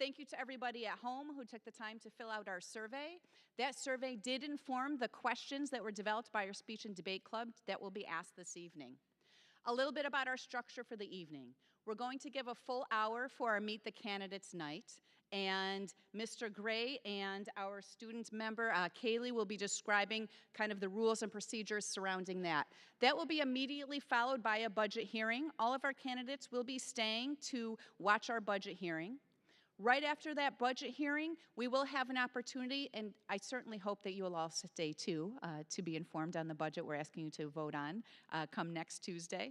Thank you to everybody at home who took the time to fill out our survey. That survey did inform the questions that were developed by our speech and debate club that will be asked this evening. A little bit about our structure for the evening. We're going to give a full hour for our Meet the Candidates night, and Mr. Gray and our student member, Kaylee, will be describing kind of the rules and procedures surrounding that. That will be immediately followed by a budget hearing. All of our candidates will be staying to watch our budget hearing. Right after that budget hearing, we will have an opportunity, and I certainly hope that you will all stay too, to be informed on the budget we're asking you to vote on come next Tuesday.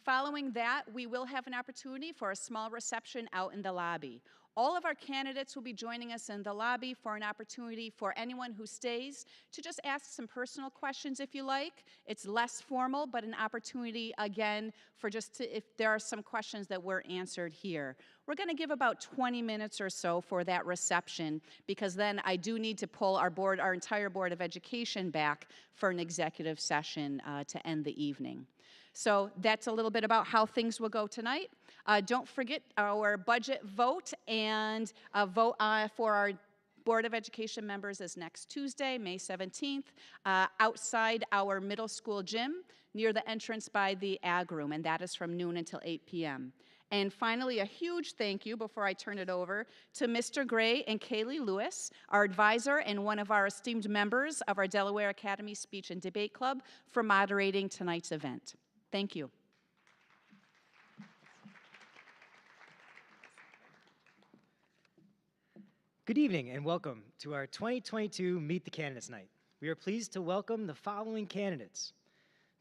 Following that, we will have an opportunity for a small reception out in the lobby. All of our candidates will be joining us in the lobby for an opportunity for anyone who stays to just ask some personal questions if you like. It's less formal, but an opportunity, again, for just to, if there are some questions that were answered here. We're going to give about 20 minutes or so for that reception, because then I do need to pull our entire Board of Education back for an executive session to end the evening. So that's a little bit about how things will go tonight. Don't forget our budget vote, and vote for our Board of Education members is next Tuesday, May 17th, outside our middle school gym near the entrance by the Ag Room, and that is from noon until 8 p.m. And finally, a huge thank you, before I turn it over, to Mr. Gray and Kaylee Lewis, our advisor and one of our esteemed members of our Delaware Academy Speech and Debate Club, for moderating tonight's event. Thank you. Good evening and welcome to our 2022 Meet the Candidates Night. We are pleased to welcome the following candidates.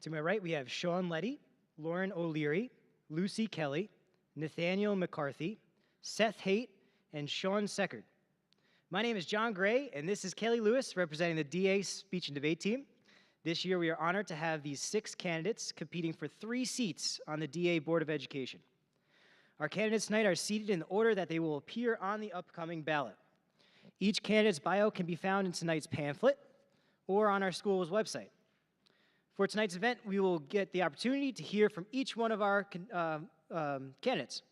To my right, we have Sean Letty, Lauren O'Leary, Lucy Kelly, Nathaniel McCarthy, Seth Haight, and Sean Seckard. My name is John Gray, and this is Kelly Lewis representing the DA Speech and Debate team. This year, we are honored to have these 6 candidates competing for 3 seats on the DA Board of Education. Our candidates tonight are seated in the order that they will appear on the upcoming ballot. Each candidate's bio can be found in tonight's pamphlet or on our school's website. For tonight's event, we will get the opportunity to hear from each one of our candidates.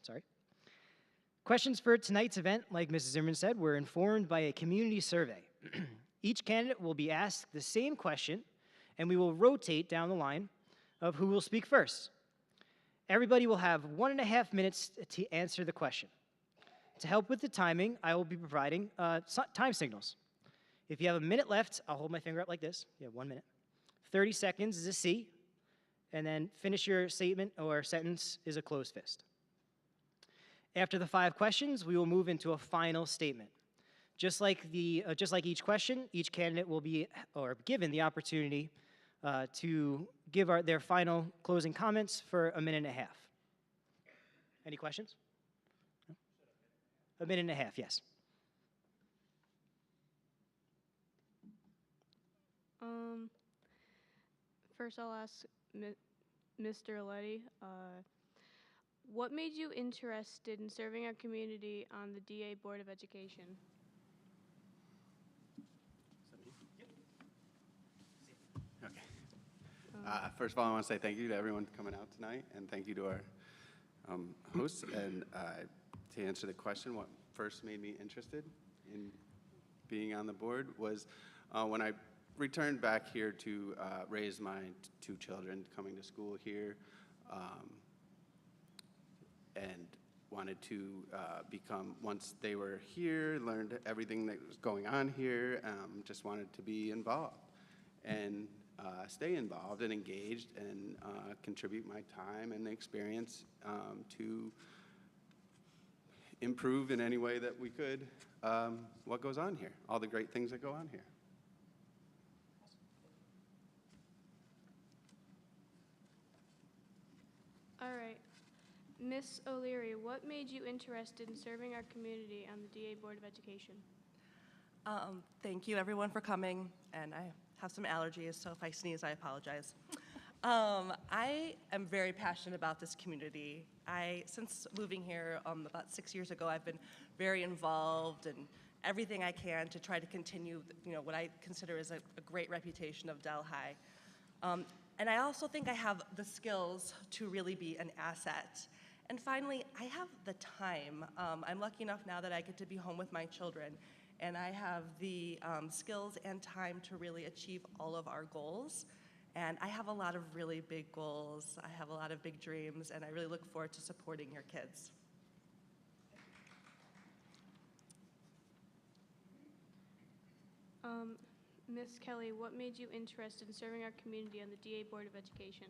Questions for tonight's event, like Mrs. Zimmerman said, were informed by a community survey. Each candidate will be asked the same question, and we will rotate down the line of who will speak first. Everybody will have 1.5 minutes to answer the question. To help with the timing, I will be providing time signals. If you have a minute left, I'll hold my finger up like this. You have 1 minute. 30 seconds is a C, and then finish your statement or sentence is a closed fist. After the 5 questions, we will move into a final statement. Just like each question, each candidate will be given the opportunity to give their final closing comments for 1.5 minutes. Any questions? No? 1.5 minutes, yes. First I'll ask Mr. Letty, what made you interested in serving our community on the DA Board of Education? Okay. First of all, I want to say thank you to everyone coming out tonight, and thank you to our hosts. And to answer the question, what first made me interested in being on the board was when I returned back here to raise my 2 children coming to school here, and wanted to once they were here, learned everything that was going on here, just wanted to be involved and stay involved and engaged and contribute my time and experience to improve in any way that we could what goes on here, all the great things that go on here. All right. Miss O'Leary, what made you interested in serving our community on the DA Board of Education? Thank you, everyone, for coming. And I have some allergies, so if I sneeze, I apologize. I am very passionate about this community. Since moving here about 6 years ago, I've been very involved in everything I can to try to continue, what I consider is a great reputation of Del High. And I also think I have the skills to really be an asset And finally, I have the time. I'm lucky enough now that I get to be home with my children, and I have the skills and time to really achieve all of our goals. And I have a lot of really big goals. I have a lot of big dreams, and I really look forward to supporting your kids. Ms. Kelly, what made you interested in serving our community on the DA Board of Education?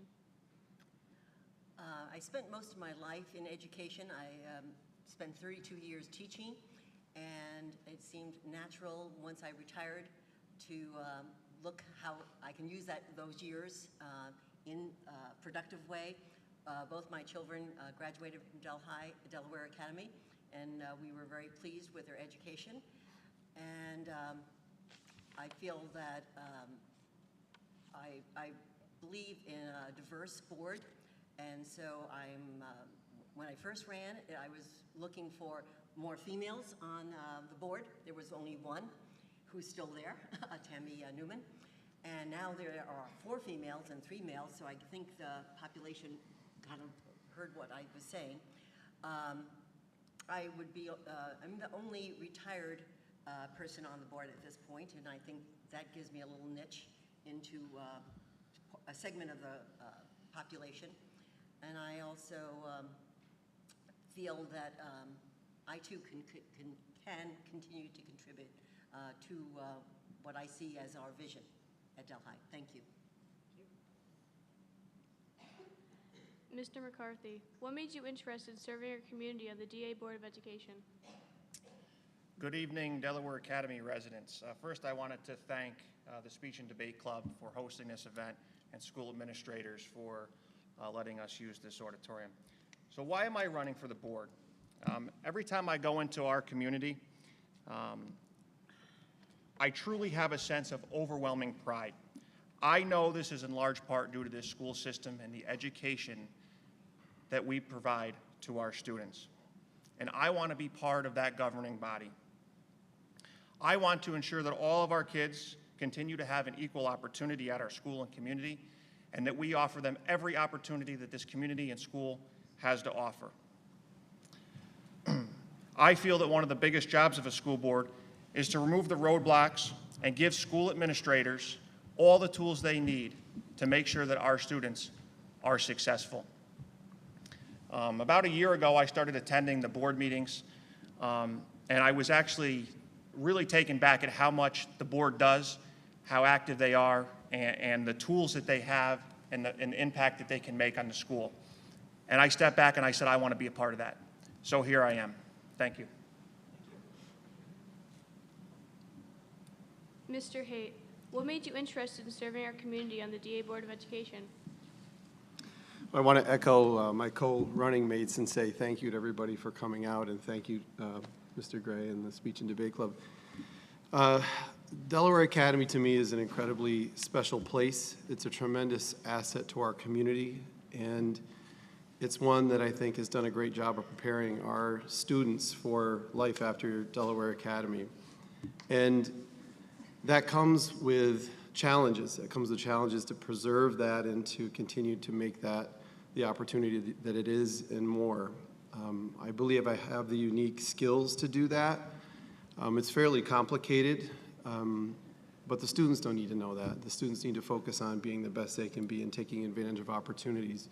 I spent most of my life in education. I spent 32 years teaching, and it seemed natural once I retired to look how I can use those years in a productive way. Both my children graduated from Delaware Academy, and we were very pleased with their education. And I feel that I believe in a diverse board, and so when I first ran, I was looking for more females on the board. There was only one who's still there, Tammy Newman, and now there are 4 females and 3 males, so I think the population kind of heard what I was saying. I'm the only retired person on the board at this point, and I think that gives me a little niche into a segment of the population. And I also feel that I too can continue to contribute to what I see as our vision at Delhi. Thank you. Mr. McCarthy, what made you interested in serving our community on the DA Board of Education? Good evening, Delaware Academy residents. First, I wanted to thank the Speech and Debate Club for hosting this event and school administrators for letting us use this auditorium. So why am I running for the board? Every time I go into our community, I truly have a sense of overwhelming pride. I know this is in large part due to this school system and the education that we provide to our students. And I want to be part of that governing body. I want to ensure that all of our kids continue to have an equal opportunity at our school and community, and that we offer them every opportunity that this community and school has to offer. I feel that one of the biggest jobs of a school board is to remove the roadblocks and give school administrators all the tools they need to make sure that our students are successful. About a year ago, I started attending the board meetings, and I was actually really taken back at how much the board does, how active they are, and the tools that they have and the impact that they can make on the school. And I stepped back and I said, I want to be a part of that. So here I am. Thank you. Mr. Haight, what made you interested in serving our community on the DA Board of Education? I want to echo my co-running mates and say thank you to everybody for coming out, and thank you, Mr. Gray and the Speech and Debate Club. Delaware Academy to me is an incredibly special place. It's a tremendous asset to our community, and it's one that I think has done a great job of preparing our students for life after Delaware Academy. And that comes with challenges. It comes with challenges to preserve that and to continue to make that the opportunity that it is and more. I believe I have the unique skills to do that. It's fairly complicated, but the students don't need to know that. The students need to focus on being the best they can be and taking advantage of opportunities.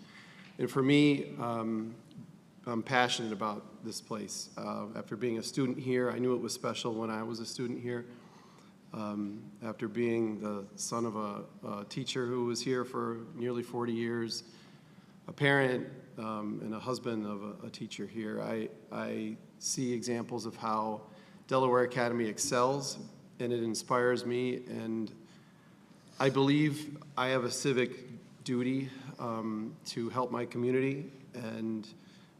And for me, I'm passionate about this place. After being a student here, I knew it was special when I was a student here. After being the son of a teacher who was here for nearly 40 years, a parent and a husband of a teacher here, I see examples of how Delaware Academy excels, and it inspires me, and I believe I have a civic duty to help my community, and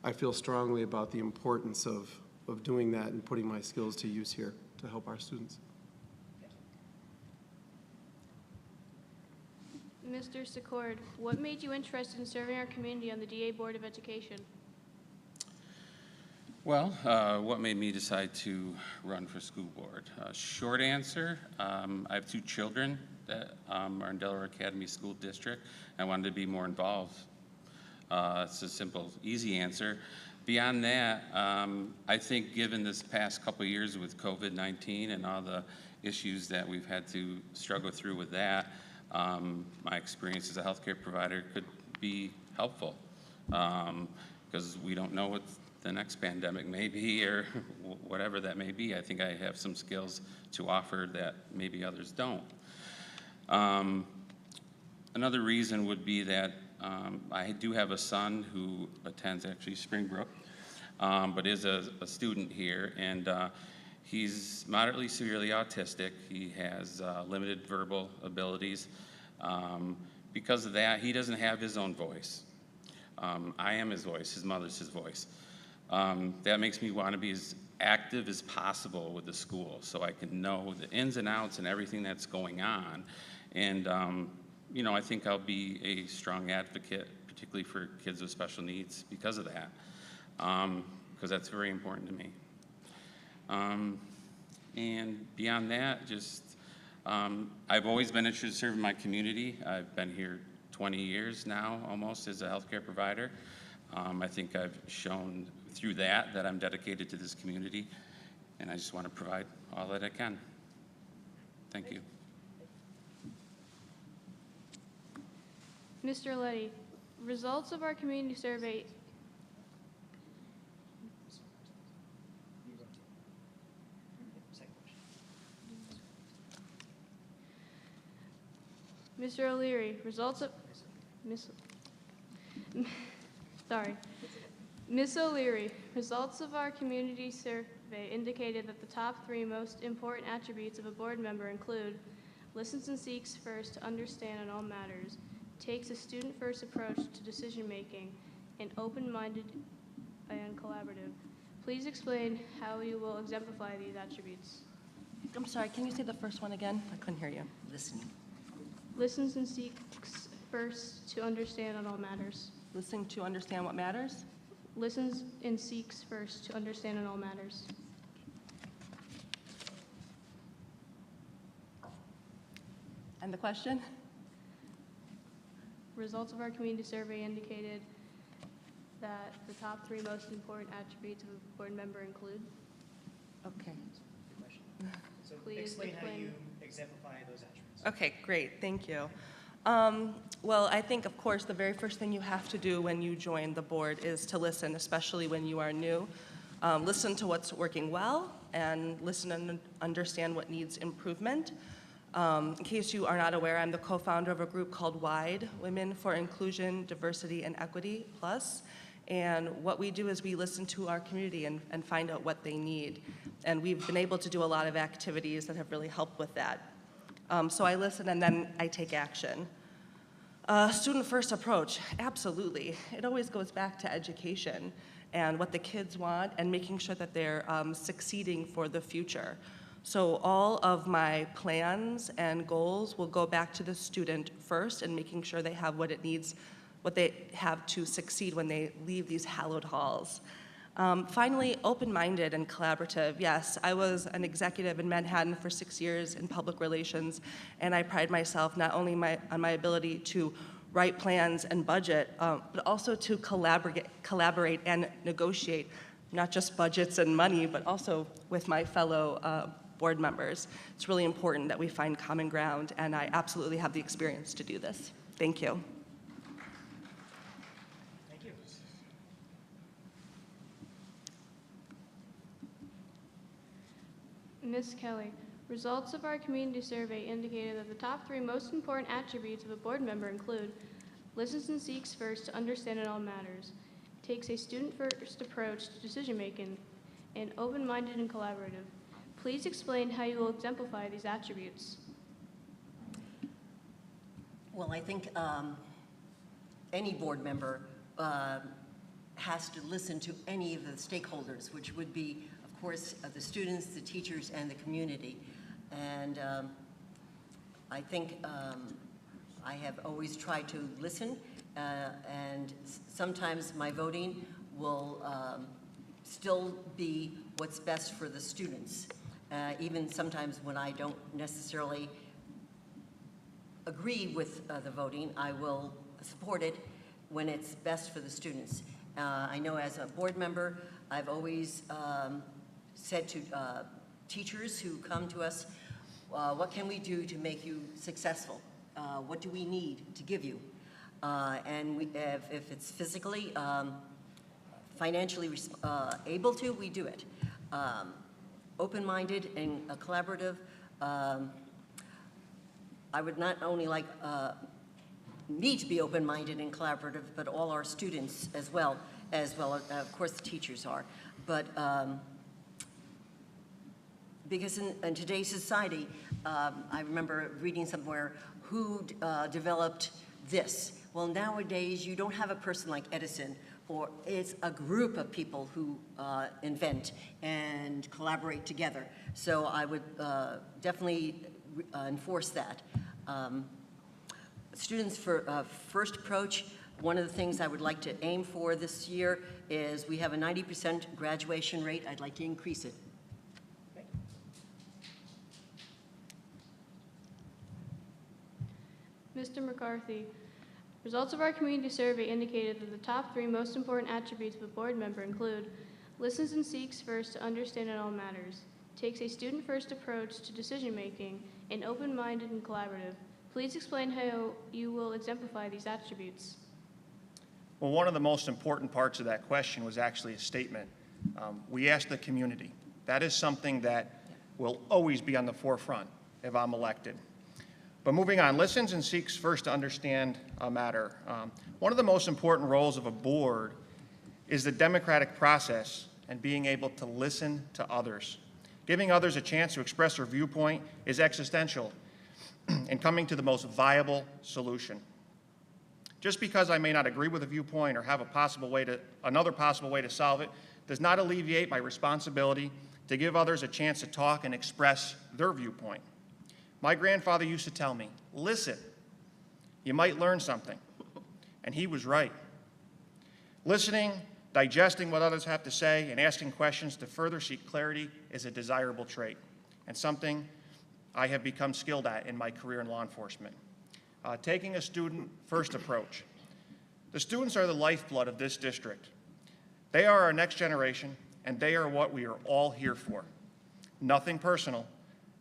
I feel strongly about the importance of doing that and putting my skills to use here to help our students. Mr. Secord, what made you interested in serving our community on the DA Board of Education? Well, what made me decide to run for school board? Short answer, I have 2 children that are in Delaware Academy School District. I wanted to be more involved. It's a simple, easy answer. Beyond that, I think given this past couple of years with COVID-19 and all the issues that we've had to struggle through with that, my experience as a healthcare provider could be helpful, because we don't know what the next pandemic may be or whatever that may be. I think I have some skills to offer that maybe others don't. Another reason would be that I do have a son who attends actually Springbrook, but is a student here, and he's moderately severely autistic. He has limited verbal abilities. Because of that, he doesn't have his own voice. I am his voice, his mother's his voice. That makes me want to be as active as possible with the school so I can know the ins and outs and everything that's going on. And you know, I think I'll be a strong advocate, particularly for kids with special needs because of that, because that's very important to me. And beyond that, just I've always been interested in serving my community. I've been here 20 years now, almost, as a healthcare provider. I think I've shown through that I'm dedicated to this community, and I just want to provide all that I can. Thank you. Mr. Letty, results of our community survey. Mr. O'Leary, results of Miss O'Leary, results of our community survey indicated that the top 3 most important attributes of a board member include listens and seeks first to understand on all matters, takes a student-first approach to decision-making, and open-minded and collaborative. Please explain how you will exemplify these attributes. I'm sorry, can you say the first one again? I couldn't hear you. Listening. Listens and seeks first to understand on all matters. Listening to understand what matters? Listens and seeks first to understand on all matters. And the question? Results of our community survey indicated that the top 3 most important attributes of a board member include. Okay. So Please explain how explain. you exemplify those attributes. Okay, great, thank you. Well, I think, of course, the very first thing you have to do when you join the board is to listen, especially when you are new. Listen to what's working well and listen and understand what needs improvement. In case you are not aware, I'm the co-founder of a group called WIDE, Women for Inclusion, Diversity, and Equity Plus. And what we do is we listen to our community and find out what they need. And we've been able to do a lot of activities that have really helped with that. So I listen and then I take action. Student-first approach, absolutely. It always goes back to education and what the kids want and making sure that they're succeeding for the future. So all of my plans and goals will go back to the student first and making sure they have what it needs, what they have to succeed when they leave these hallowed halls. Finally, open-minded and collaborative. Yes, I was an executive in Manhattan for 6 years in public relations, and I pride myself not only on my ability to write plans and budget, but also to collaborate and negotiate, not just budgets and money, but also with my fellow board members. It's really important that we find common ground, and I absolutely have the experience to do this. Thank you. Thank you. Ms. Kelly, results of our community survey indicated that the top 3 most important attributes of a board member include listens and seeks first to understand in all matters, takes a student-first approach to decision-making, and open-minded and collaborative. Please explain how you will exemplify these attributes. Well, I think any board member has to listen to any of the stakeholders, which would be, of course, the students, the teachers, and the community. And I think I have always tried to listen, and sometimes my voting will still be what's best for the students. Even sometimes when I don't necessarily agree with the voting, I will support it when it's best for the students. I know as a board member, I've always said to teachers who come to us, what can we do to make you successful? What do we need to give you? And if it's physically, financially able to, we do it. Open-minded and collaborative. I would not only like me to be open-minded and collaborative, but all our students as well, of course the teachers are. But because in today's society, I remember reading somewhere who developed this. Well, nowadays you don't have a person like Edison, or it's a group of people who invent and collaborate together. So I would definitely enforce that. Students for first approach, one of the things I would like to aim for this year is we have a 90% graduation rate. I'd like to increase it. Mr. McCarthy, results of our community survey indicated that the top 3 most important attributes of a board member include listens and seeks first to understand in all matters, takes a student-first approach to decision-making, and open-minded and collaborative. Please explain how you will exemplify these attributes. Well, one of the most important parts of that question was actually a statement. We asked the community. That is something that will always be on the forefront if I'm elected. But moving on, listens and seeks first to understand a matter. One of the most important roles of a board is the democratic process and being able to listen to others. Giving others a chance to express their viewpoint is existential in coming to the most viable solution. Just because I may not agree with a viewpoint or have another possible way to solve it does not alleviate my responsibility to give others a chance to talk and express their viewpoint. My grandfather used to tell me, listen, you might learn something. And he was right. Listening, digesting what others have to say, and asking questions to further seek clarity is a desirable trait and something I have become skilled at in my career in law enforcement. Taking a student-first approach. The students are the lifeblood of this district. They are our next generation, and they are what we are all here for. Nothing personal,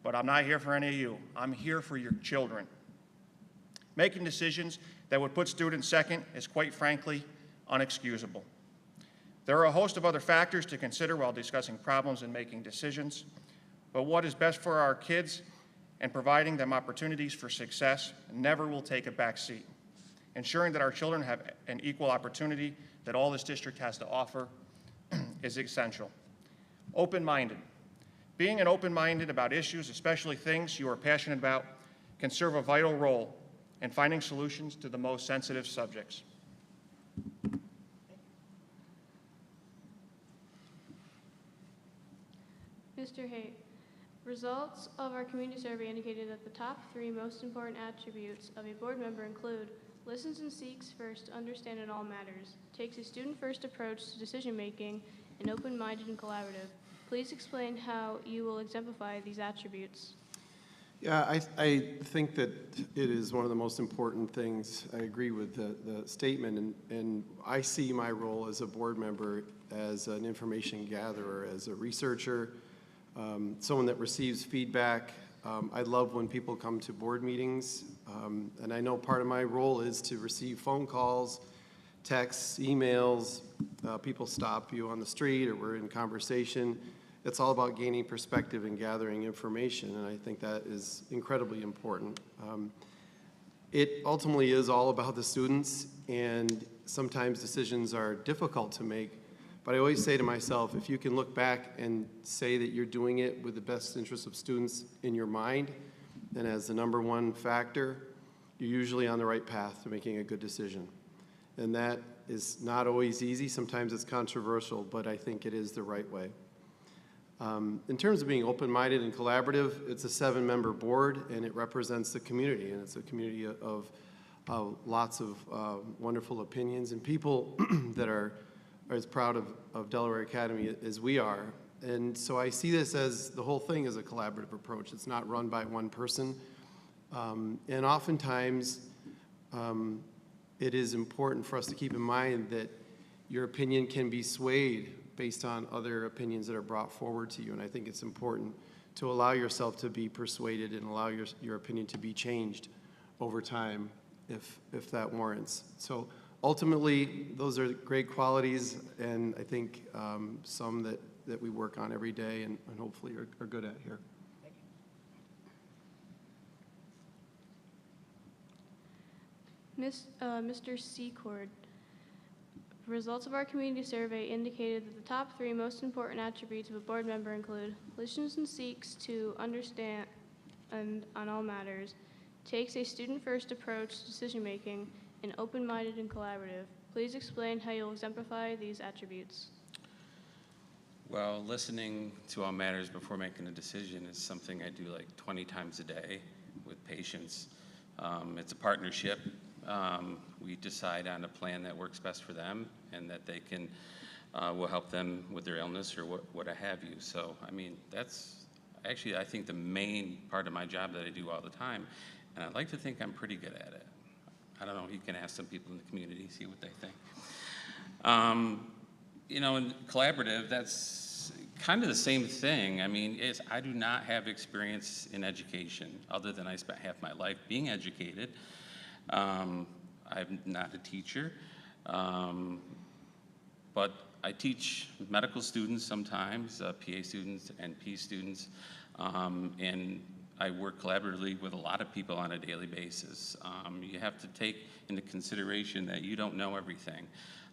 but I'm not here for any of you. I'm here for your children. Making decisions that would put students second is, quite frankly, unexcusable. There are a host of other factors to consider while discussing problems and making decisions, but what is best for our kids and providing them opportunities for success never will take a back seat. Ensuring that our children have an equal opportunity that all this district has to offer is essential. Open-minded. Being an open-minded about issues, especially things you are passionate about, can serve a vital role in finding solutions to the most sensitive subjects. Mr. Haight, results of our community survey indicated that the top 3 most important attributes of a board member include listens and seeks first to understand in all matters, takes a student-first approach to decision-making, and open-minded and collaborative. Please explain how you will exemplify these attributes. Yeah, I think that it is one of the most important things. I agree with the statement, and I see my role as a board member as an information gatherer, as a researcher, someone that receives feedback. I love when people come to board meetings, and I know part of my role is to receive phone calls, texts, emails, people stop you on the street or we're in conversation. It's all about gaining perspective and gathering information, and I think that is incredibly important. It ultimately is all about the students, and sometimes decisions are difficult to make, but I always say to myself, if you can look back and say that you're doing it with the best interest of students in your mind and as the #1 factor, you're usually on the right path to making a good decision. And that is not always easy. Sometimes it's controversial, but I think it is the right way. In terms of being open-minded and collaborative, it's a 7-member board, and it represents the community, and it's a community of lots of wonderful opinions and people that are as proud of Delaware Academy as we are. And so I see this as the whole thing is a collaborative approach. It's not run by one person. And oftentimes, it is important for us to keep in mind that your opinion can be swayed based on other opinions that are brought forward to you. And I think it's important to allow yourself to be persuaded and allow your opinion to be changed over time if that warrants. So ultimately, those are great qualities, and I think some that we work on every day and hopefully are good at here. Mr. Secord, results of our community survey indicated that the top 3 most important attributes of a board member include listens and seeks to understand on all matters, takes a student-first approach to decision-making, and open-minded and collaborative. Please explain how you'll exemplify these attributes. Well, listening to all matters before making a decision is something I do like 20 times a day with patients. It's a partnership. We decide on a plan that works best for them and that they can, will help them with their illness or what have you. So, I mean, that's actually, I think, the main part of my job that I do all the time. And I'd like to think I'm pretty good at it. I don't know, you can ask some people in the community, see what they think. You know, in collaborative, that's kind of the same thing. I mean, I do not have experience in education other than I spent half my life being educated. I'm not a teacher, but I teach medical students sometimes, PA students, NP students, and I work collaboratively with a lot of people on a daily basis. You have to take into consideration that you don't know everything,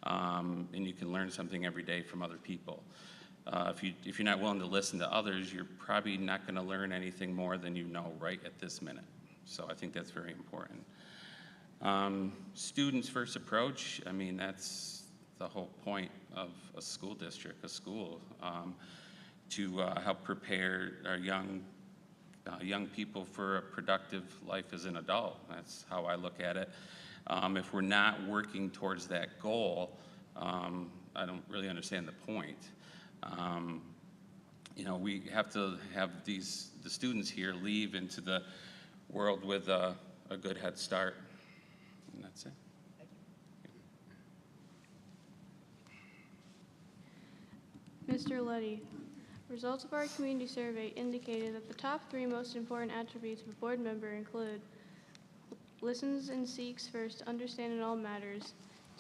and you can learn something every day from other people. If you're not willing to listen to others, you're probably not going to learn anything more than you know right at this minute. So I think that's very important. Students' first approach, I mean, that's the whole point of a school district, a school, to help prepare our young people for a productive life as an adult. That's how I look at it. If we're not working towards that goal, I don't really understand the point. You know, we have to have the students here leave into the world with a good head start. And that's it. Mr. Letty, results of our community survey indicated that the top 3 most important attributes of a board member include listens and seeks first to understand in all matters,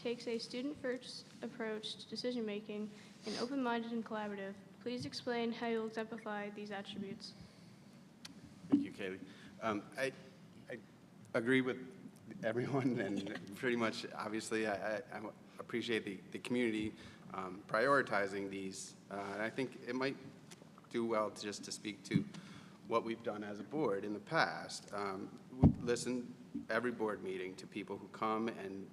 takes a student-first approach to decision-making, and open-minded and collaborative. Please explain how you'll exemplify these attributes. Thank you, Kaylee. I agree with everyone, and pretty much, obviously, I appreciate the community prioritizing these. And I think it might do well just to speak to what we've done as a board in the past. We listen every board meeting to people who come and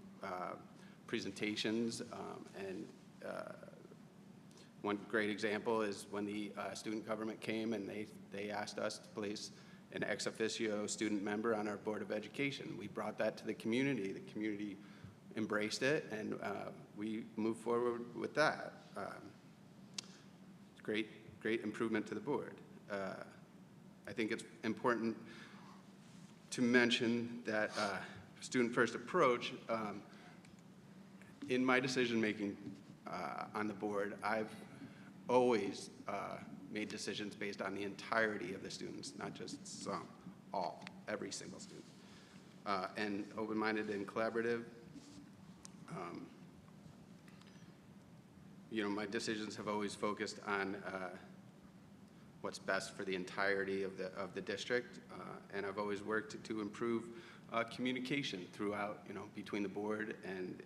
presentations, and one great example is when the student government came and they asked us to place an ex officio student member on our Board of Education. We brought that to the community. The community embraced it, and we moved forward with that. Great improvement to the board. I think it's important to mention that student-first approach, in my decision-making on the board, I've always made decisions based on the entirety of the students, not just some, all, every single student. And open-minded and collaborative. You know, my decisions have always focused on what's best for the entirety of the district, and I've always worked to improve communication throughout, you know, between the board and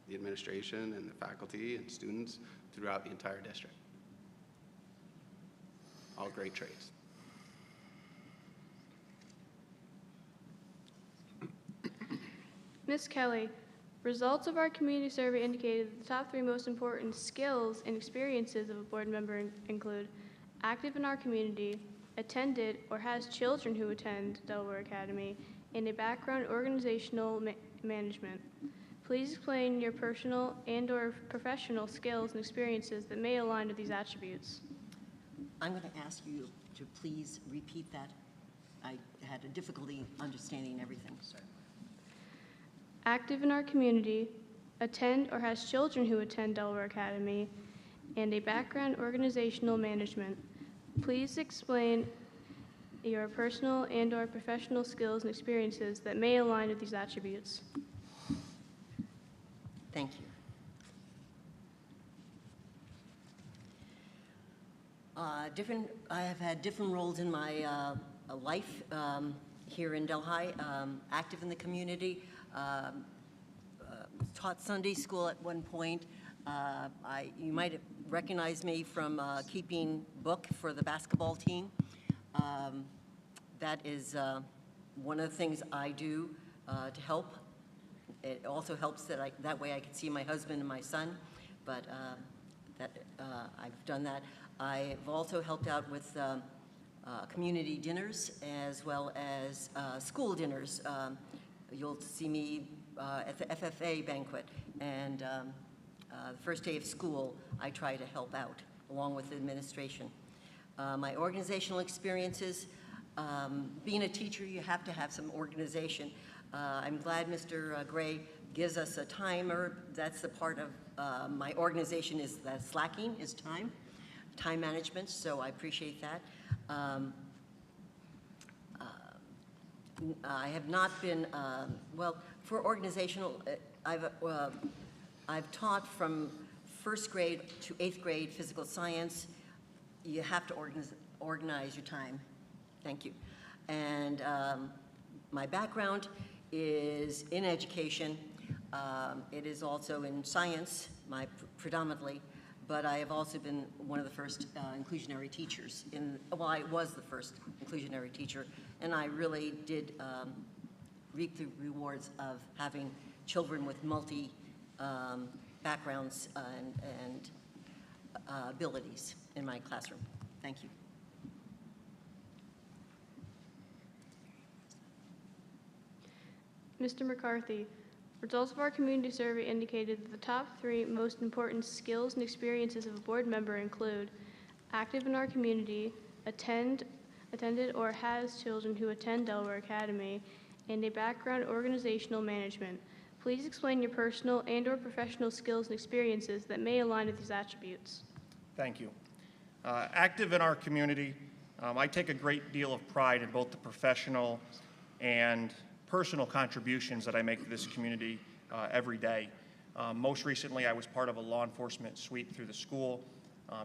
the administration and the faculty and students throughout the entire district. All great traits. Ms. Kelly, results of our community survey indicated that the top 3 most important skills and experiences of a board member include active in our community, attended or has children who attend Delaware Academy, and a background in organizational management. Please explain your personal and/or professional skills and experiences that may align with these attributes. I'm going to ask you to please repeat that. I had a difficulty understanding everything. active in our community, attend or has children who attend Delaware Academy, and a background in organizational management. Please explain your personal and/or professional skills and experiences that may align with these attributes. Thank you. I have had different roles in my life here in Delhi, active in the community, taught Sunday school at one point. You might recognize me from keeping book for the basketball team. That is one of the things I do to help. It also helps that way I can see my husband and my son, but I've done that. I've also helped out with community dinners as well as school dinners. You'll see me at the FFA banquet, and the first day of school, I try to help out along with the administration. My organizational experiences, being a teacher, you have to have some organization. I'm glad Mr. Gray gives us a timer. That's the part of my organization is that's lacking is time management, so I appreciate that. I have not been, well, for organizational, I've taught from first grade to 8th grade physical science. You have to organize your time. Thank you. And my background is in education. It is also in science, predominantly, but I have also been one of the first inclusionary teachers. Well, I was the first inclusionary teacher, and I really did reap the rewards of having children with multi backgrounds and abilities in my classroom. Thank you. Mr. McCarthy, results of our community survey indicated that the top 3 most important skills and experiences of a board member include active in our community, attended or has children who attend Delaware Academy, and a background in organizational management. Please explain your personal and/or professional skills and experiences that may align with these attributes. Thank you. Active in our community, I take a great deal of pride in both the professional and personal contributions that I make to this community every day. Most recently, I was part of a law enforcement sweep through the school,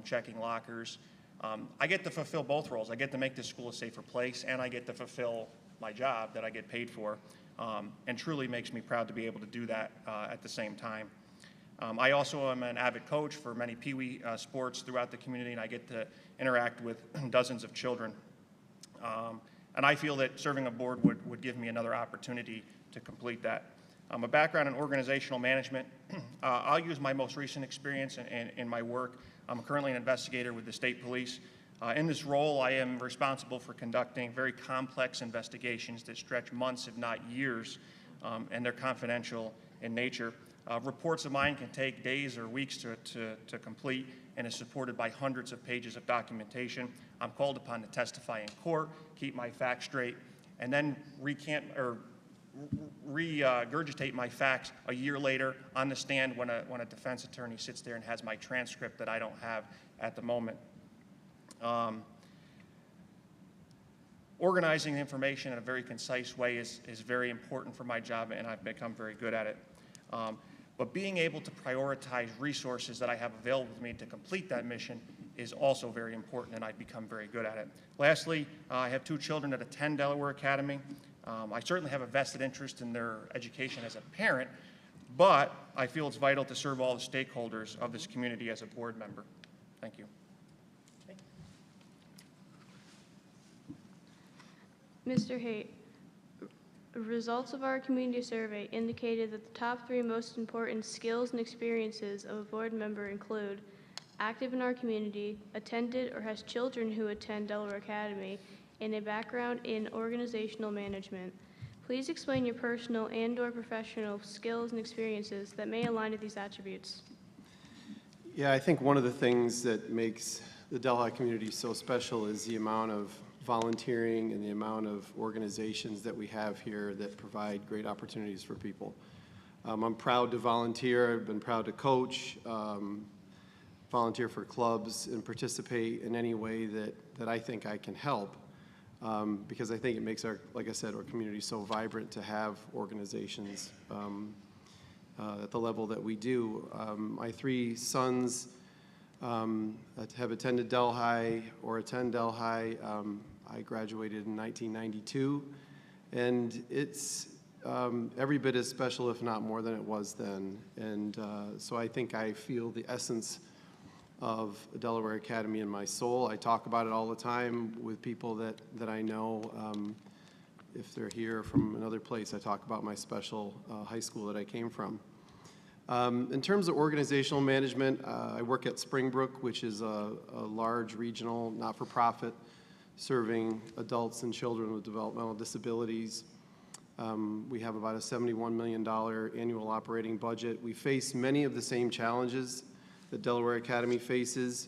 checking lockers. I get to fulfill both roles. I get to make this school a safer place, and I get to fulfill my job that I get paid for, and truly makes me proud to be able to do that at the same time. I also am an avid coach for many Pee-wee sports throughout the community, and I get to interact with dozens of children. And I feel that serving a board would give me another opportunity to complete that. A background in organizational management. I'll use my most recent experience in my work. I'm currently an investigator with the state police. In this role, I am responsible for conducting very complex investigations that stretch months, if not years, and they're confidential in nature. Reports of mine can take days or weeks to complete and is supported by hundreds of pages of documentation. I'm called upon to testify in court, keep my facts straight, and then regurgitate my facts a year later on the stand when a defense attorney sits there and has my transcript that I don't have at the moment. Organizing the information in a very concise way is very important for my job, and I've become very good at it. But being able to prioritize resources that I have available to me to complete that mission is also very important, and I've become very good at it. Lastly, I have 2 children that attend Delaware Academy. I certainly have a vested interest in their education as a parent, but I feel it's vital to serve all the stakeholders of this community as a board member. Thank you. Mr. Haight, results of our community survey indicated that the top 3 most important skills and experiences of a board member include active in our community, attended or has children who attend Delaware Academy, and a background in organizational management. Please explain your personal and/or professional skills and experiences that may align with these attributes. Yeah, I think one of the things that makes the Delhi community so special is the amount of volunteering and the amount of organizations that we have here that provide great opportunities for people. I'm proud to volunteer. I've been proud to coach, volunteer for clubs, and participate in any way that I think I can help. Because I think it makes our, like I said, our community so vibrant to have organizations at the level that we do. My three sons have attended Delhi or attend Delhi. I graduated in 1992, and it's every bit as special, if not more than it was then. And so I think I feel the essence of Delaware Academy in my soul. I talk about it all the time with people that I know. If they're here from another place, I talk about my special high school that I came from. In terms of organizational management, I work at Springbrook, which is a large regional not-for-profit serving adults and children with developmental disabilities. We have about a $71 million annual operating budget. We face many of the same challenges that Delaware Academy faces.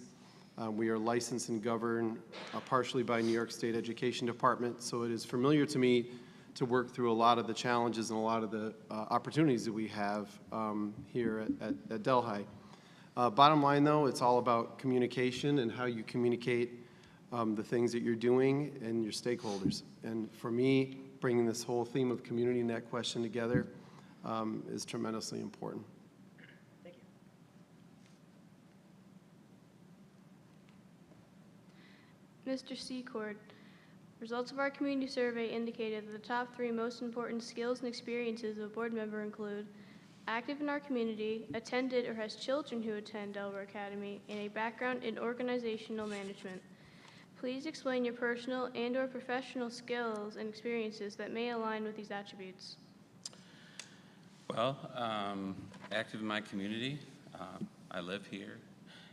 We are licensed and governed partially by New York State Education Department, so it is familiar to me to work through a lot of the challenges and a lot of the opportunities that we have here at Delhi. Bottom line, though, it's all about communication and how you communicate the things that you're doing and your stakeholders. And for me, bringing this whole theme of community and that question together is tremendously important. Mr. Secord, results of our community survey indicated that the top 3 most important skills and experiences of a board member include active in our community, attended or has children who attend Delaware Academy, and a background in organizational management. Please explain your personal and or professional skills and experiences that may align with these attributes. Well, active in my community. I live here,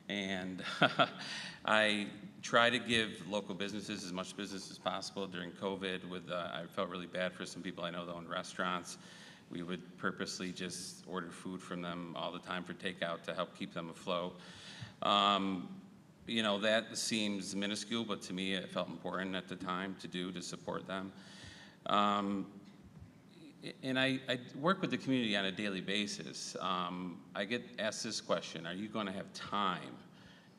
and I try to give local businesses as much business as possible. During COVID, I felt really bad for some people I know that own restaurants. We would purposely just order food from them all the time for takeout to help keep them afloat. You know, that seems minuscule, but to me it felt important at the time to support them. And I work with the community on a daily basis. I get asked this question: are you going to have time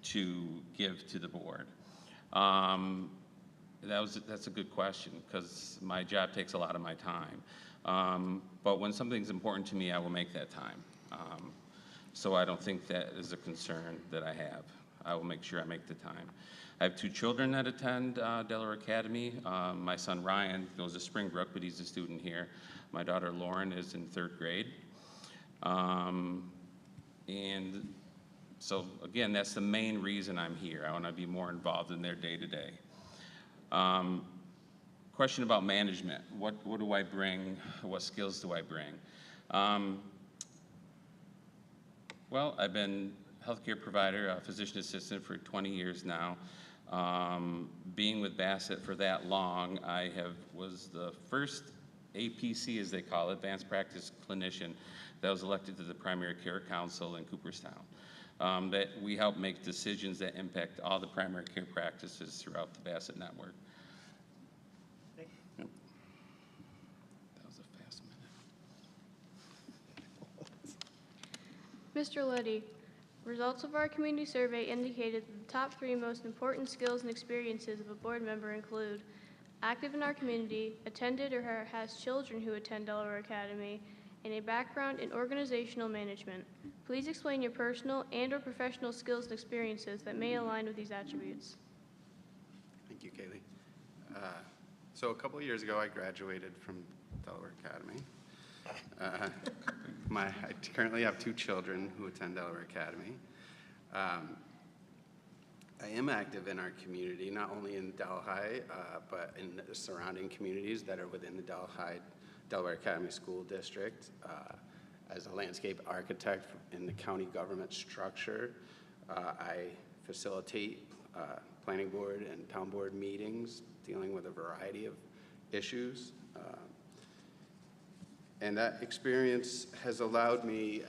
to give to the board? That's a good question, because my job takes a lot of my time. But when something's important to me, I will make that time. So I don't think that is a concern that I have. I will make sure I make the time. I have 2 children that attend Delaware Academy. My son Ryan goes to Springbrook, but he's a student here. My daughter Lauren is in 3rd grade. And so again, that's the main reason I'm here. I want to be more involved in their day-to-day. Question about management. What do I bring? What skills do I bring? Well, I've been a healthcare provider, a physician assistant for 20 years now. Being with Bassett for that long, I was the first APC, as they call it, Advanced Practice Clinician, that was elected to the Primary Care Council in Cooperstown. That we help make decisions that impact all the primary care practices throughout the Bassett network. Yep. That was a fast minute. Mr. Leddy, results of our community survey indicated that the top 3 most important skills and experiences of a board member include active in our community, attended or has children who attend Delaware Academy, and a background in organizational management. Please explain your personal and or professional skills and experiences that may align with these attributes. Thank you, Kaylee. So a couple of years ago, I graduated from Delaware Academy. I currently have 2 children who attend Delaware Academy. I am active in our community, not only in Delhi, but in the surrounding communities that are within the Delaware Academy School District. As a landscape architect in the county government structure, I facilitate planning board and town board meetings dealing with a variety of issues. And that experience has allowed me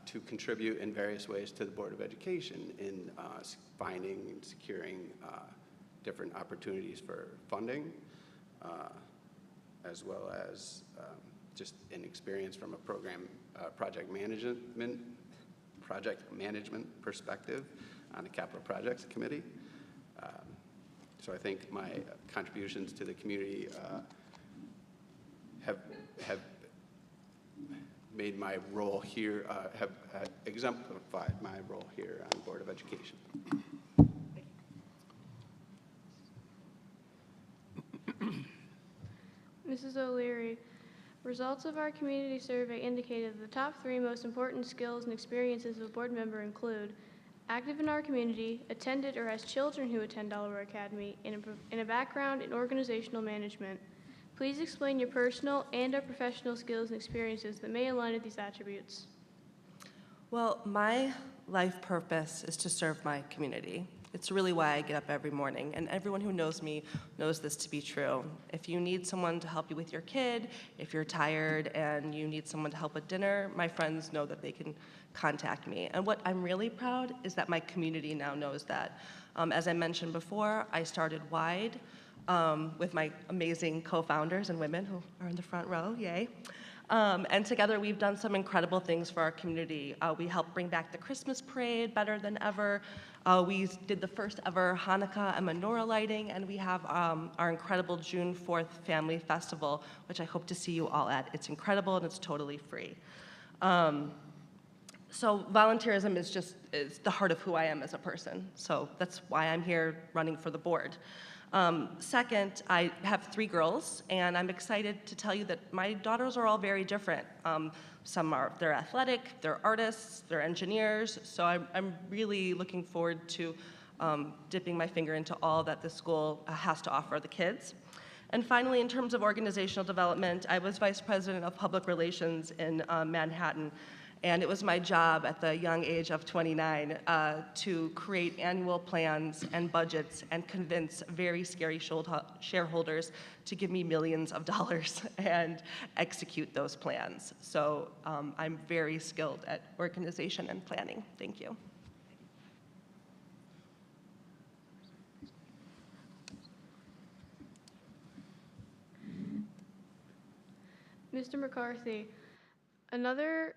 to contribute in various ways to the Board of Education in finding and securing different opportunities for funding, as well as just an experience from a project management perspective on the Capital Projects Committee. So I think my contributions to the community have made my role here, have exemplified my role here on the Board of Education. Mrs. O'Leary, results of our community survey indicated that the top 3 most important skills and experiences of a board member include active in our community, attended or has children who attend Delaware Academy, and a background in organizational management. Please explain your personal and or professional skills and experiences that may align with these attributes. Well, my life purpose is to serve my community. It's really why I get up every morning, and everyone who knows me knows this to be true. If you need someone to help you with your kid, if you're tired and you need someone to help with dinner, my friends know that they can contact me. And what I'm really proud is that my community now knows that. As I mentioned before, I started WIDE with my amazing co-founders and women who are in the front row, yay. And together we've done some incredible things for our community. We helped bring back the Christmas parade better than ever. We did the first ever Hanukkah and menorah lighting, and we have our incredible June 4th Family Festival, which I hope to see you all at. It's incredible and it's totally free. So volunteerism is the heart of who I am as a person. So that's why I'm here running for the board. Second, I have 3 girls, and I'm excited to tell you that my daughters are all very different. They're athletic, they're artists, they're engineers, so I'm really looking forward to dipping my finger into all that the school has to offer the kids. And finally, in terms of organizational development, I was Vice President of Public Relations in Manhattan, and it was my job at the young age of 29 to create annual plans and budgets and convince very scary shareholders to give me millions of dollars and execute those plans. So I'm very skilled at organization and planning. Thank you. Mr. McCarthy, another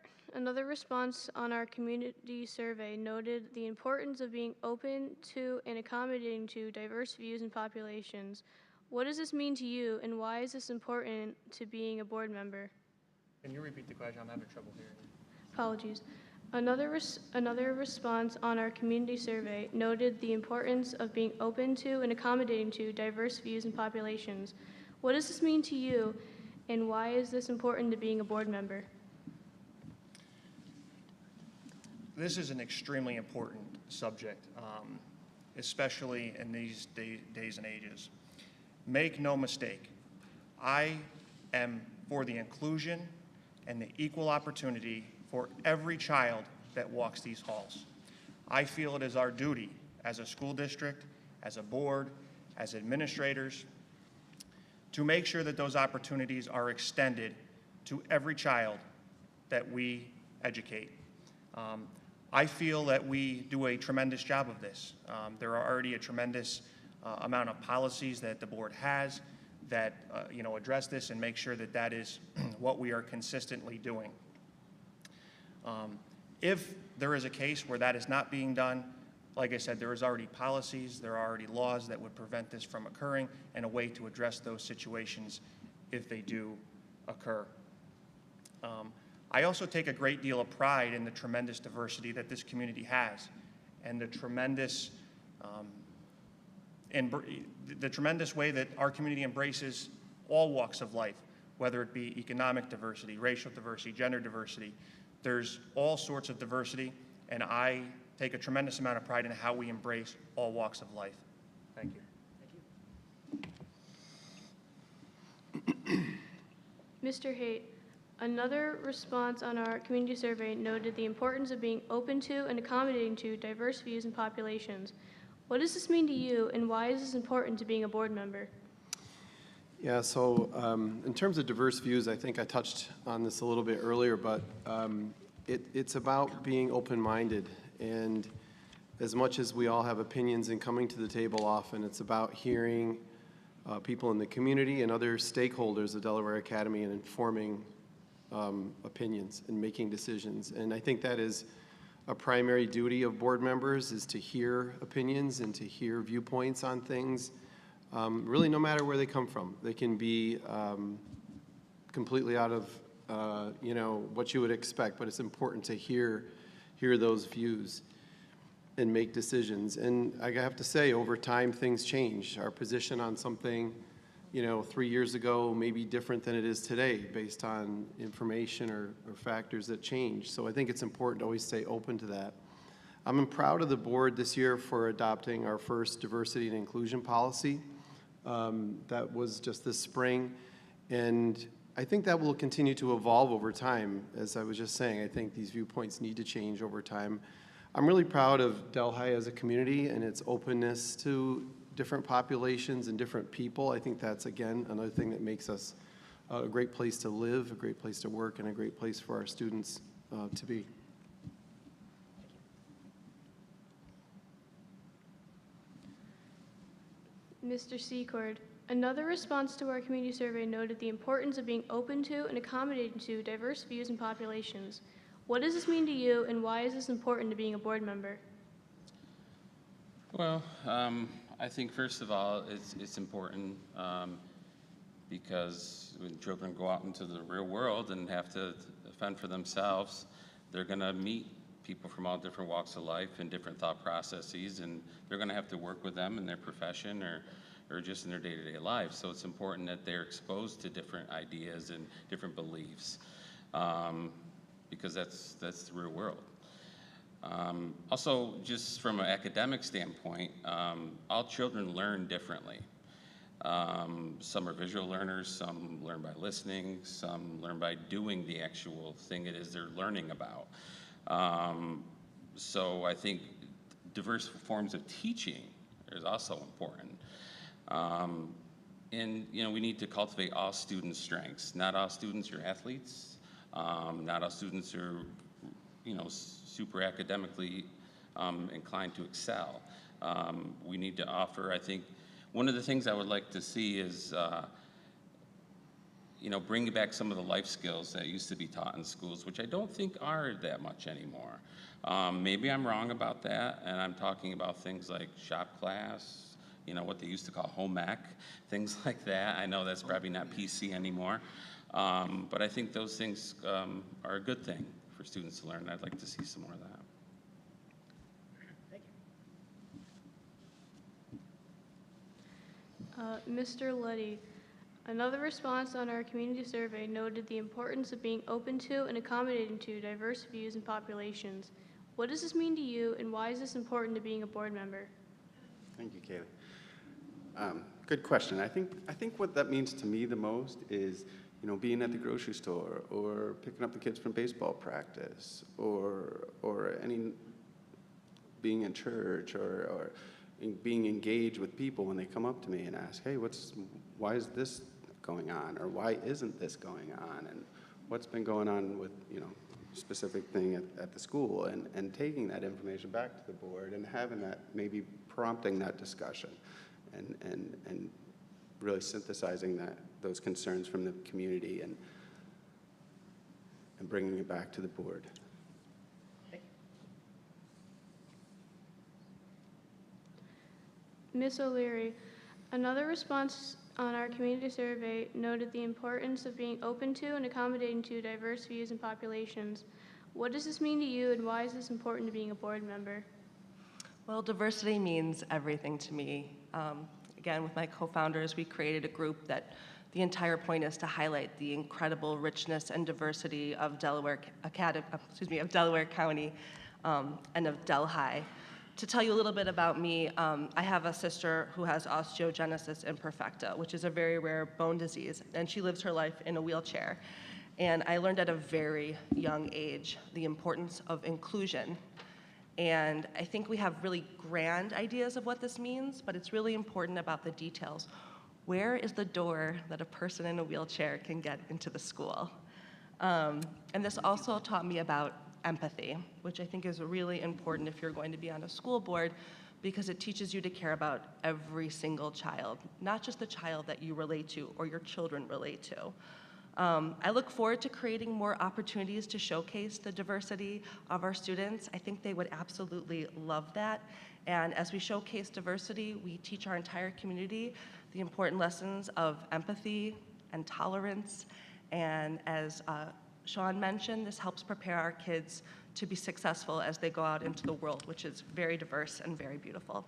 response on our community survey noted the importance of being open to and accommodating to diverse views and populations. What does this mean to you, and why is this important to being a board member? Can you repeat the question? I'm having trouble hearing. Apologies. Another response on our community survey noted the importance of being open to and accommodating to diverse views and populations. What does this mean to you, and why is this important to being a board member? This is an extremely important subject, especially in these days and ages. Make no mistake, I am for the inclusion and the equal opportunity for every child that walks these halls. I feel it is our duty as a school district, as a board, as administrators, to make sure that those opportunities are extended to every child that we educate. I feel that we do a tremendous job of this. There are already a tremendous amount of policies that the board has that address this and make sure that that is what we are consistently doing. If there is a case where that is not being done, like I said, there is already policies, there are already laws that would prevent this from occurring, and a way to address those situations if they do occur. I also take a great deal of pride in the tremendous diversity that this community has, and the tremendous way that our community embraces all walks of life, whether it be economic diversity, racial diversity, gender diversity. There's all sorts of diversity, and I take a tremendous amount of pride in how we embrace all walks of life. Thank you. Mr. Haight, another response on our community survey noted the importance of being open to and accommodating to diverse views and populations. What does this mean to you, and why is this important to being a board member? Yeah, so in terms of diverse views, I think I touched on this a little bit earlier, but it's about being open-minded. And as much as we all have opinions and coming to the table often, it's about hearing people in the community and other stakeholders of Delaware Academy and informing opinions and making decisions. And I think that is a primary duty of board members, is to hear opinions and to hear viewpoints on things, really no matter where they come from. They can be completely out of what you would expect, but it's important to hear those views and make decisions. And I have to say, over time, things change. Our position on something, 3 years ago may be different than it is today based on information or factors that change. So I think it's important to always stay open to that. I'm proud of the board this year for adopting our first diversity and inclusion policy. That was just this spring. And I think that will continue to evolve over time. As I was just saying, I think these viewpoints need to change over time. I'm really proud of Delhi as a community and its openness to different populations and different people. I think that's, again, another thing that makes us a great place to live, a great place to work, and a great place for our students to be. Mr. Secord, another response to our community survey noted the importance of being open to and accommodating to diverse views and populations. What does this mean to you, and why is this important to being a board member? Well, I think first of all, it's important because when children go out into the real world and have to fend for themselves, they're going to meet people from all different walks of life and different thought processes, and they're going to have to work with them in their profession or just in their day-to-day lives. So it's important that they're exposed to different ideas and different beliefs, because that's the real world. Also, just from an academic standpoint, all children learn differently. Some are visual learners, some learn by listening, some learn by doing the actual thing it is they're learning about. So I think diverse forms of teaching is also important. And we need to cultivate all students' strengths. Not all students are athletes. Not all students are, super academically inclined to excel. We need to offer, I think, one of the things I would like to see is, bringing back some of the life skills that used to be taught in schools, which I don't think are that much anymore. Maybe I'm wrong about that, and I'm talking about things like shop class, what they used to call home ec, things like that. I know that's probably not PC anymore, but I think those things are a good thing for students to learn. I'd like to see some more of that. Mr. Luddy, another response on our community survey noted the importance of being open to and accommodating to diverse views and populations. What does this mean to you, and why is this important to being a board member? Thank you, Kaylee. Good question. I think what that means to me the most is, being at the grocery store or picking up the kids from baseball practice or being in church or being engaged with people when they come up to me and ask, hey, why is this going on, or why isn't this going on, and what's been going on with, specific thing at the school, and taking that information back to the board and having that, maybe prompting that discussion and really synthesizing those concerns from the community and bringing it back to the board. Ms. O'Leary, another response on our community survey noted the importance of being open to and accommodating to diverse views and populations. What does this mean to you, and why is this important to being a board member? Well, diversity means everything to me. Again, with my co-founders, we created a group that the entire point is to highlight the incredible richness and diversity of Delaware County and of Delhi. To tell you a little bit about me, I have a sister who has osteogenesis imperfecta, which is a very rare bone disease, and she lives her life in a wheelchair. And I learned at a very young age the importance of inclusion. And I think we have really grand ideas of what this means, but it's really important about the details. Where is the door that a person in a wheelchair can get into the school? And this also taught me about empathy, which I think is really important if you're going to be on a school board, because it teaches you to care about every single child, not just the child that you relate to or your children relate to. I look forward to creating more opportunities to showcase the diversity of our students. I think they would absolutely love that. And as we showcase diversity, we teach our entire community the important lessons of empathy and tolerance. And as Sean mentioned, this helps prepare our kids to be successful as they go out into the world, which is very diverse and very beautiful.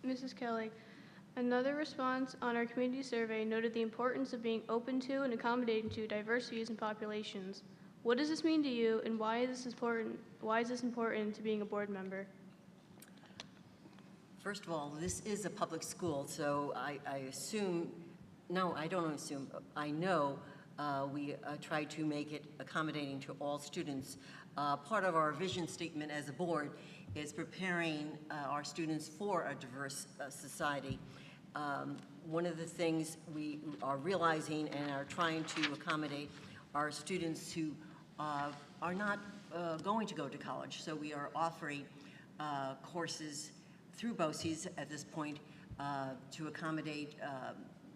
Mrs. Kelly, another response on our community survey noted the importance of being open to and accommodating to diverse views and populations. What does this mean to you, and why is this important to being a board member? First of all, this is a public school, so I assume, no, I don't assume, I know we try to make it accommodating to all students. Part of our vision statement as a board is preparing our students for a diverse society. One of the things we are realizing and are trying to accommodate are students who are not going to go to college. So we are offering courses through BOCES at this point to accommodate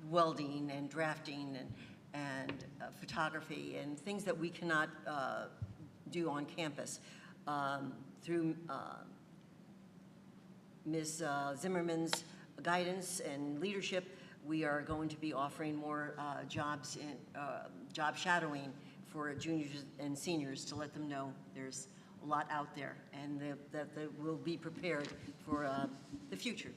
welding and drafting and photography and things that we cannot do on campus. Through Ms. Zimmerman's guidance and leadership, we are going to be offering more jobs in job shadowing for juniors and seniors to let them know there's a lot out there and that they will be prepared for the future.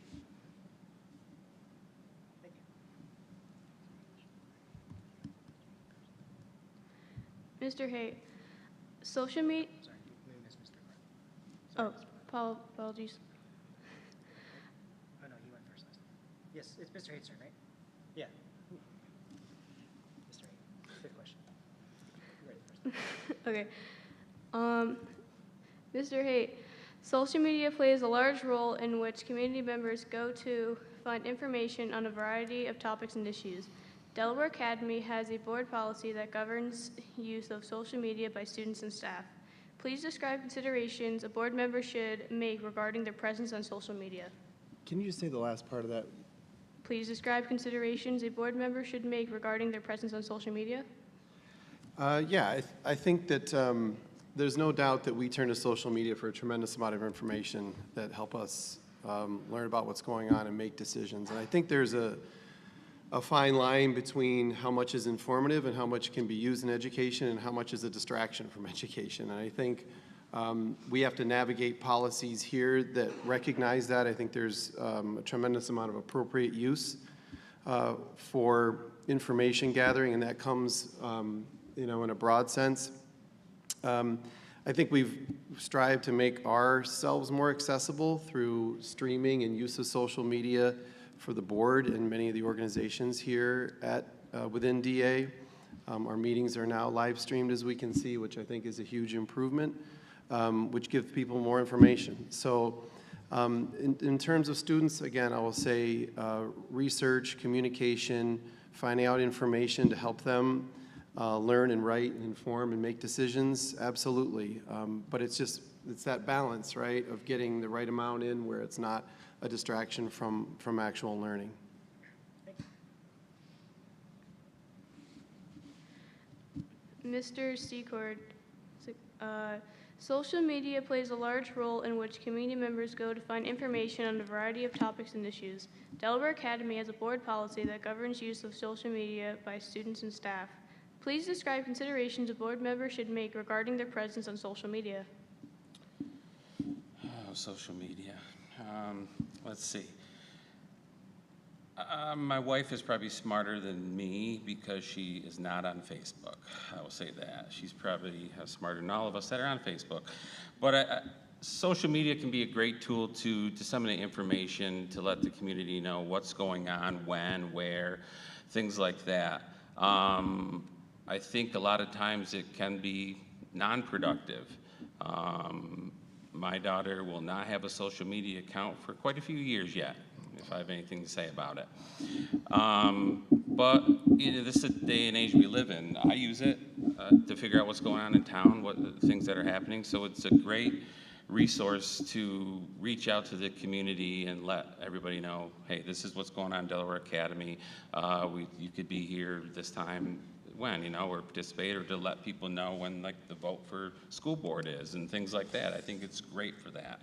Mr. Haight, social media. Sorry, we missed Mr. Clark. Oh, apologies. Oh, no, you went first last time. Yes, it's Mr. Hate's turn, right? Yeah. Mr. Haight, good question. You're right first. Okay. Mr. Haight, social media plays a large role in which community members go to find information on a variety of topics and issues. Delaware Academy has a board policy that governs use of social media by students and staff. Please describe considerations a board member should make regarding their presence on social media. Can you just say the last part of that? Please describe considerations a board member should make regarding their presence on social media. Yeah, I think that there's no doubt that we turn to social media for a tremendous amount of information that help us learn about what's going on and make decisions. And I think there's a fine line between how much is informative and how much can be used in education and how much is a distraction from education. And I think we have to navigate policies here that recognize that. I think there's a tremendous amount of appropriate use for information gathering, and that comes in a broad sense. I think we've strived to make ourselves more accessible through streaming and use of social media for the board and many of the organizations here at within DA. Our meetings are now live streamed, as we can see, which I think is a huge improvement, which gives people more information. So in terms of students, again, I will say research, communication, finding out information to help them learn and write and inform and make decisions, absolutely. But it's that balance, right, of getting the right amount in where it's not a distraction from actual learning. Mr. Secord, social media plays a large role in which community members go to find information on a variety of topics and issues. Delaware Academy has a board policy that governs use of social media by students and staff. Please describe considerations a board member should make regarding their presence on social media. Oh, social media. Let's see. My wife is probably smarter than me because she is not on Facebook. I will say that. She's probably smarter than all of us that are on Facebook. But social media can be a great tool to disseminate information, to let the community know what's going on, when, where, things like that. I think a lot of times it can be non-productive. My daughter will not have a social media account for quite a few years yet, if I have anything to say about it. But this is the day and age we live in. I use it to figure out what's going on in town, what things that are happening. So it's a great resource to reach out to the community and let everybody know, hey, this is what's going on in Delaware Academy. You could be here this time when, or participate, or to let people know when, like, the vote for school board is and things like that. I think it's great for that.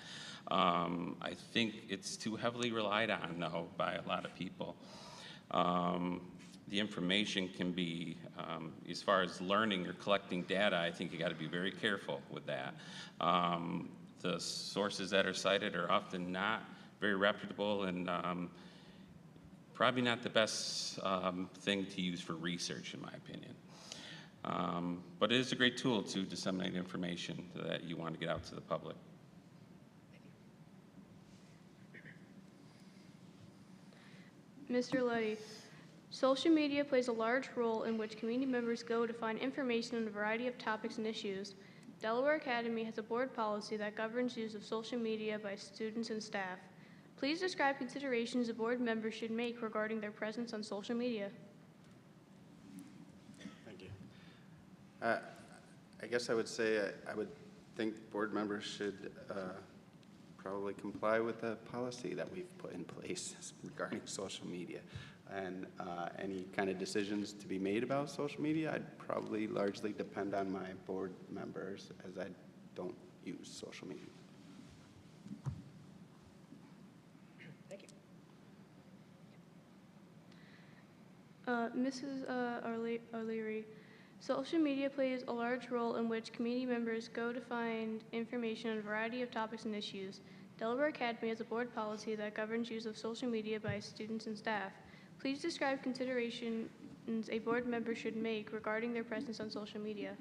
I think it's too heavily relied on, though, by a lot of people. The information can be, as far as learning or collecting data, I think you got to be very careful with that. The sources that are cited are often not very reputable and probably not the best thing to use for research, in my opinion. But it is a great tool to disseminate information that you want to get out to the public. Mr. Luddy, social media plays a large role in which community members go to find information on a variety of topics and issues. Delaware Academy has a board policy that governs use of social media by students and staff. Please describe considerations a board member should make regarding their presence on social media. Thank you. I guess I would say I would think board members should probably comply with the policy that we've put in place regarding social media. And any kind of decisions to be made about social media, I'd probably largely depend on my board members, as I don't use social media. Thank you. Mrs. O'Leary, social media plays a large role in which community members go to find information on a variety of topics and issues. Delaware Academy has a board policy that governs use of social media by students and staff. Please describe considerations a board member should make regarding their presence on social media.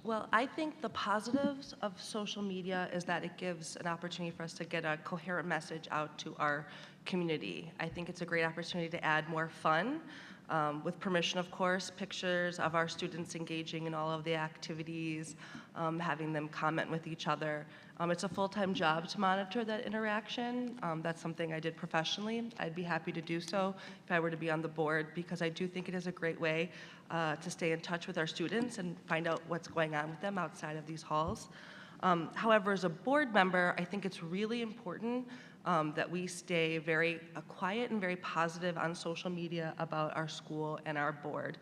Well, I think the positives of social media is that it gives an opportunity for us to get a coherent message out to our community. I think it's a great opportunity to add more fun, with permission, of course, pictures of our students engaging in all of the activities, having them comment with each other. It's a full-time job to monitor that interaction. That's something I did professionally. I'd be happy to do so if I were to be on the board, because I do think it is a great way to stay in touch with our students and find out what's going on with them outside of these halls. However, as a board member, I think it's really important that we stay very quiet and very positive on social media about our school and our board.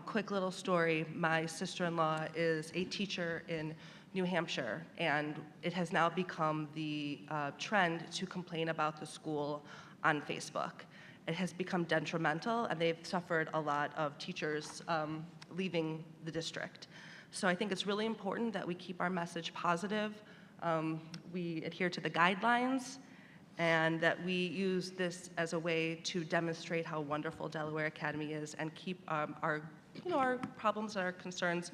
Quick little story, my sister-in-law is a teacher in New Hampshire, and it has now become the trend to complain about the school on Facebook. It has become detrimental, and they've suffered a lot of teachers leaving the district. So I think it's really important that we keep our message positive, we adhere to the guidelines, and that we use this as a way to demonstrate how wonderful Delaware Academy is and keep our problems and our concerns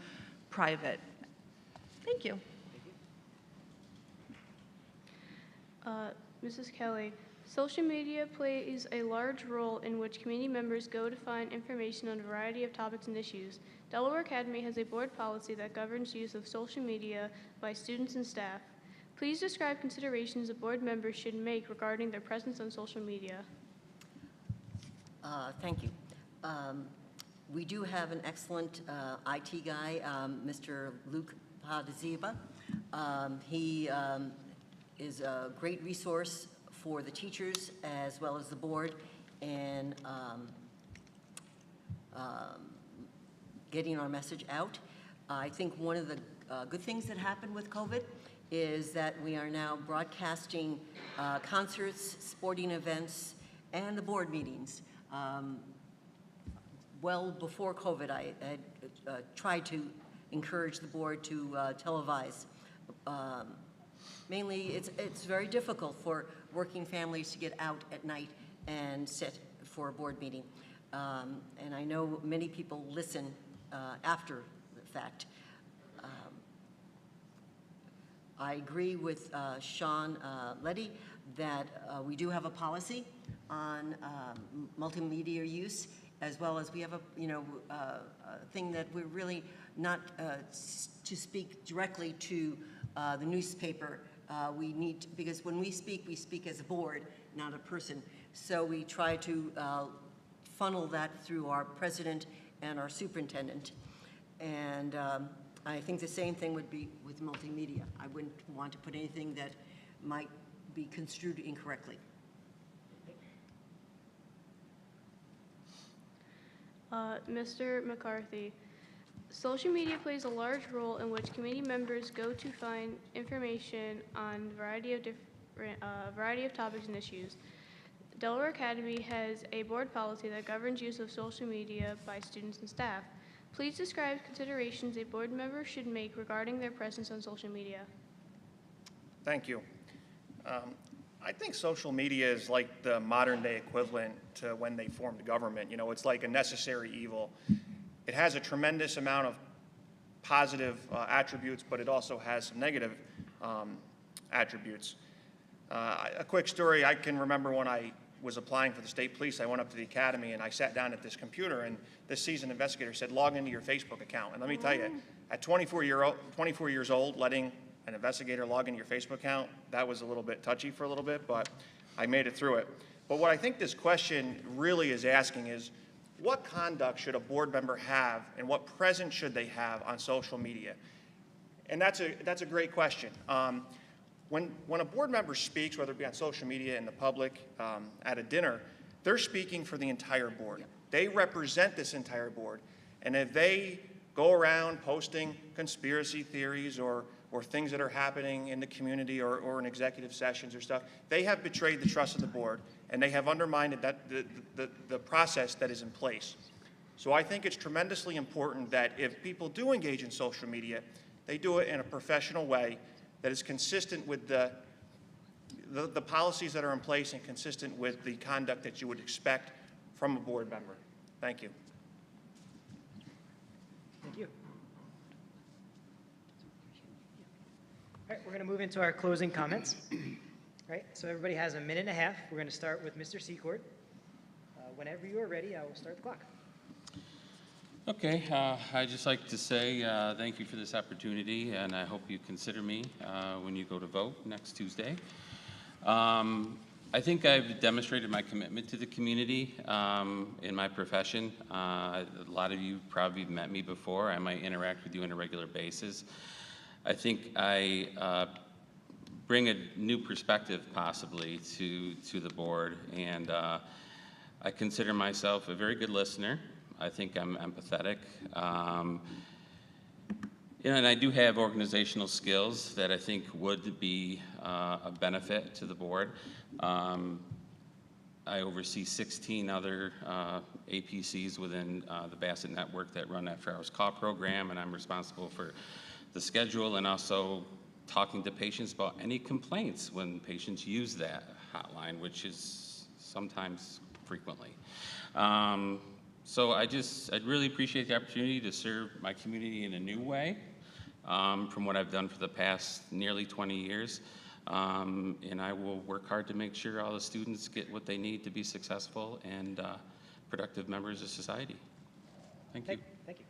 private. Thank you. Mrs. Kelly, social media plays a large role in which community members go to find information on a variety of topics and issues. Delaware Academy has a board policy that governs use of social media by students and staff. Please describe considerations a board member should make regarding their presence on social media. Thank you. We do have an excellent IT guy, Mr. Luke Padaziba. He is a great resource for the teachers as well as the board in getting our message out. I think one of the good things that happened with COVID is that we are now broadcasting concerts, sporting events, and the board meetings. Well before COVID, I had tried to encourage the board to televise. Mainly, it's very difficult for working families to get out at night and sit for a board meeting. And I know many people listen after the fact. I agree with Sean Leddy that we do have a policy on multimedia use, as well as we have a thing that we're really not to speak directly to the newspaper. We need because when we speak as a board, not a person. So we try to funnel that through our president and our superintendent. And I think the same thing would be with multimedia. I wouldn't want to put anything that might be construed incorrectly. Mr. McCarthy, social media plays a large role in which committee members go to find information on a variety of topics and issues. Delaware Academy has a board policy that governs use of social media by students and staff. Please describe considerations a board member should make regarding their presence on social media. Thank you. I think social media is like the modern day equivalent to when they formed government. You know, it's like a necessary evil. It has a tremendous amount of positive attributes, but it also has some negative attributes. A quick story, I can remember when I was applying for the state police, I went up to the academy and I sat down at this computer and this seasoned investigator said, log into your Facebook account. And let me tell you, at 24 years old, letting an investigator log into your Facebook account, that was a little bit touchy for a little bit, but I made it through it. But what I think this question really is asking is, what conduct should a board member have and what presence should they have on social media? And that's a great question. When a board member speaks, whether it be on social media, in the public, at a dinner, they're speaking for the entire board. They represent this entire board. And if they go around posting conspiracy theories or things that are happening in the community or in executive sessions or stuff, they have betrayed the trust of the board and they have undermined the process that is in place. So I think it's tremendously important that if people do engage in social media, they do it in a professional way that is consistent with the policies that are in place and consistent with the conduct that you would expect from a board member. Thank you. Thank you. All right, we're going to move into our closing comments. All right, so everybody has a minute and a half. We're going to start with Mr. Secord. Whenever you are ready, I will start the clock. Okay, I'd just like to say thank you for this opportunity, and I hope you consider me when you go to vote next Tuesday. I think I've demonstrated my commitment to the community in my profession. A lot of you probably have met me before. I might interact with you on a regular basis. I think I bring a new perspective possibly to the board, and I consider myself a very good listener. I think I'm empathetic. And I do have organizational skills that I think would be a benefit to the board. I oversee 16 other APCs within the Bassett Network that run after-hours call program, and I'm responsible for the schedule and also talking to patients about any complaints when patients use that hotline, which is sometimes frequently. So I'd really appreciate the opportunity to serve my community in a new way from what I've done for the past nearly 20 years. And I will work hard to make sure all the students get what they need to be successful and productive members of society. Thank you. Thank you.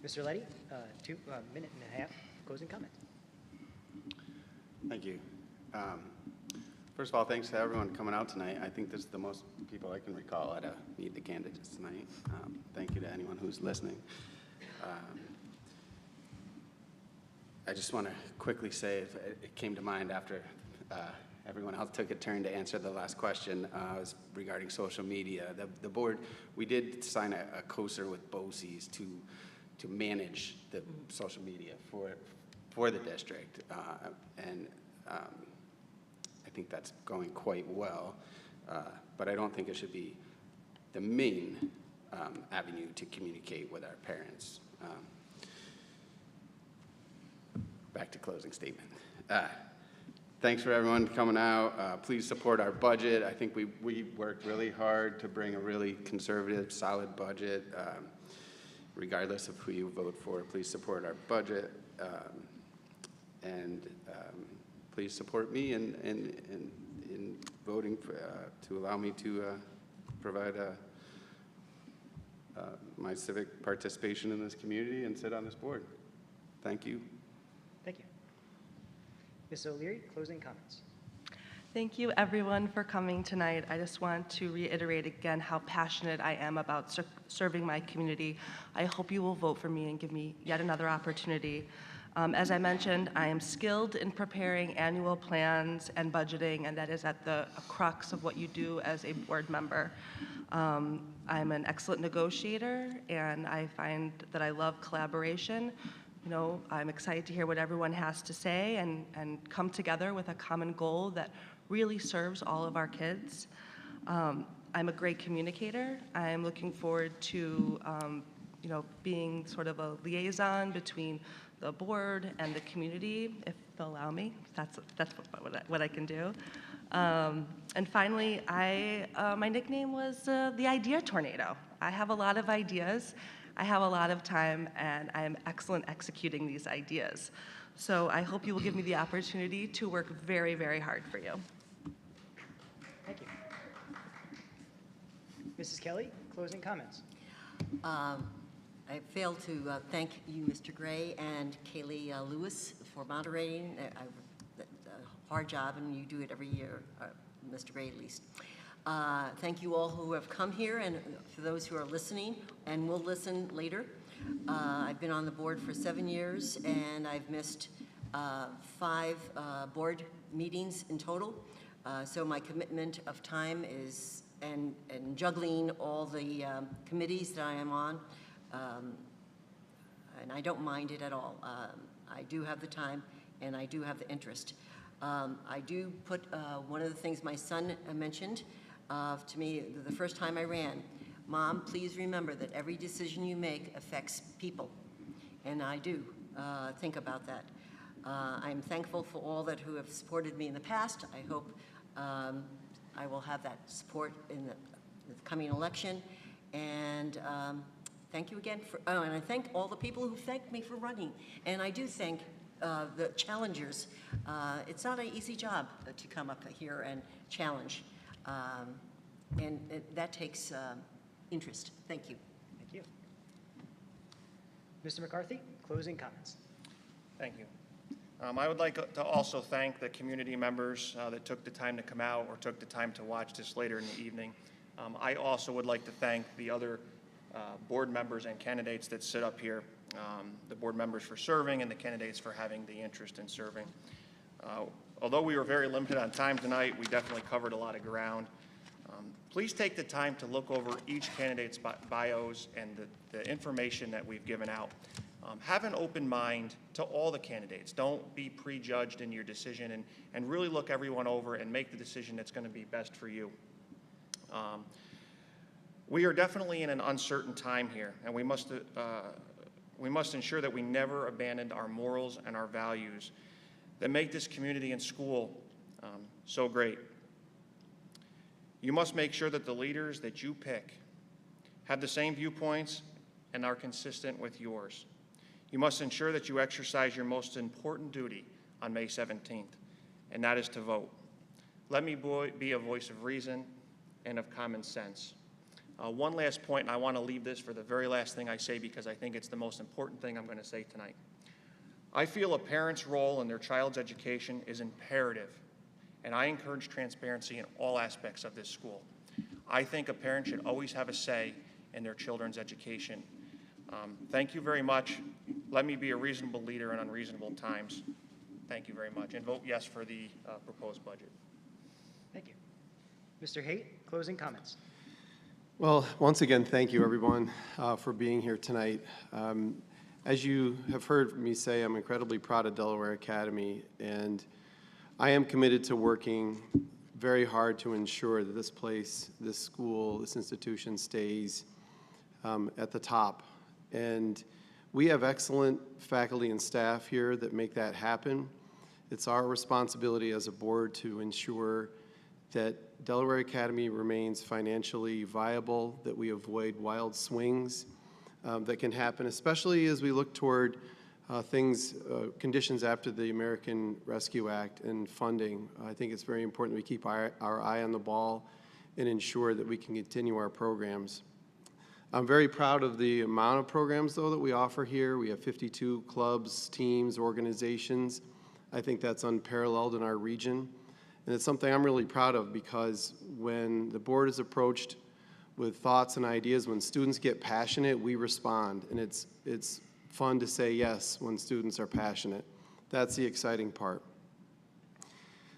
Mr. Leddy, minute and a half, closing comment. Thank you. First of all, thanks to everyone coming out tonight. I think this is the most people I can recall at a Meet the Candidates tonight. Thank you to anyone who's listening. I just want to quickly say, if it came to mind after everyone else took a turn to answer the last question, was regarding social media. The board, we did sign a COSER with BOCES to manage the social media for the district, and I think that's going quite well, but I don't think it should be the main avenue to communicate with our parents. Back to closing statement. Thanks for everyone coming out. Please support our budget. I think we worked really hard to bring a really conservative, solid budget. Regardless of who you vote for, please support our budget. And please support me in voting to allow me to provide my civic participation in this community and sit on this board. Thank you. Thank you. Ms. O'Leary, closing comments. Thank you, everyone, for coming tonight. I just want to reiterate again how passionate I am about serving my community. I hope you will vote for me and give me yet another opportunity. As I mentioned, I am skilled in preparing annual plans and budgeting, and that is at the crux of what you do as a board member. I'm an excellent negotiator, and I find that I love collaboration. You know, I'm excited to hear what everyone has to say and come together with a common goal that really serves all of our kids. I'm a great communicator. I'm looking forward to, you know, being sort of a liaison between the board and the community, if they'll allow me. That's what I can do. And finally, my nickname was the Idea Tornado. I have a lot of ideas. I have a lot of time, and I am excellent executing these ideas. So I hope you will give me the opportunity to work very, very hard for you. Thank you. Mrs. Kelly, closing comments. I failed to thank you, Mr. Gray, and Kaylee Lewis for moderating. A hard job, and you do it every year, Mr. Gray at least. Thank you all who have come here, and for those who are listening and will listen later. I've been on the board for 7 years, and I've missed 5 board meetings in total. So my commitment of time is, and juggling all the committees that I am on, and I don't mind it at all. I do have the time, and I do have the interest. I do put one of the things my son mentioned to me the first time I ran. Mom, please remember that every decision you make affects people, and I do think about that. I'm thankful for all that who have supported me in the past. I hope I will have that support in the coming election, and thank you again for, and I thank all the people who thanked me for running, and I do thank the challengers. It's not an easy job to come up here and challenge, and that takes interest. Thank you. Thank you. Mr. McCarthy, closing comments. Thank you. I would like to also thank the community members that took the time to come out or took the time to watch this later in the evening. I also would like to thank the other board members and candidates that sit up here, the board members for serving and the candidates for having the interest in serving. Although we were very limited on time tonight, we definitely covered a lot of ground. Please take the time to look over each candidate's bios and the information that we've given out. Have an open mind to all the candidates. Don't be prejudged in your decision, and really look everyone over and make the decision that's going to be best for you. We are definitely in an uncertain time here, and we must ensure that we never abandon our morals and our values that make this community and school so great. You must make sure that the leaders that you pick have the same viewpoints and are consistent with yours. You must ensure that you exercise your most important duty on May 17th, and that is to vote. Let me be a voice of reason and of common sense. One last point, and I want to leave this for the very last thing I say because I think it's the most important thing I'm going to say tonight. I feel a parent's role in their child's education is imperative, and I encourage transparency in all aspects of this school. I think a parent should always have a say in their children's education. Thank you very much. Let me be a reasonable leader in unreasonable times. Thank you very much, and vote yes for the proposed budget. Thank you. Mr. Haight, closing comments. Well, once again, thank you, everyone, for being here tonight. As you have heard me say, I'm incredibly proud of Delaware Academy, and I am committed to working very hard to ensure that this place, this school, this institution stays at the top. And we have excellent faculty and staff here that make that happen. It's our responsibility as a board to ensure that Delaware Academy remains financially viable, that we avoid wild swings that can happen, especially as we look toward conditions after the American Rescue Act and funding. I think it's very important that we keep our eye on the ball and ensure that we can continue our programs. I'm very proud of the amount of programs, though, that we offer here. We have 52 clubs, teams, organizations. I think that's unparalleled in our region. And it's something I'm really proud of because when the board is approached with thoughts and ideas, when students get passionate, we respond. And it's fun to say yes when students are passionate. That's the exciting part.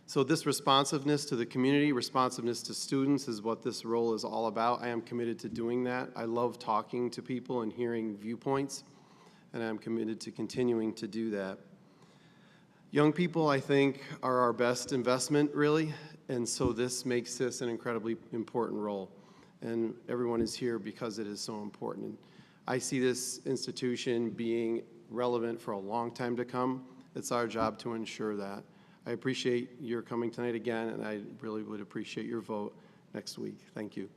So this responsiveness to the community, responsiveness to students is what this role is all about. I am committed to doing that. I love talking to people and hearing viewpoints, and I'm committed to continuing to do that. Young people, I think, are our best investment, really, and so this makes this an incredibly important role. And everyone is here because it is so important. I see this institution being relevant for a long time to come. It's our job to ensure that. I appreciate your coming tonight again, and I really would appreciate your vote next week. Thank you.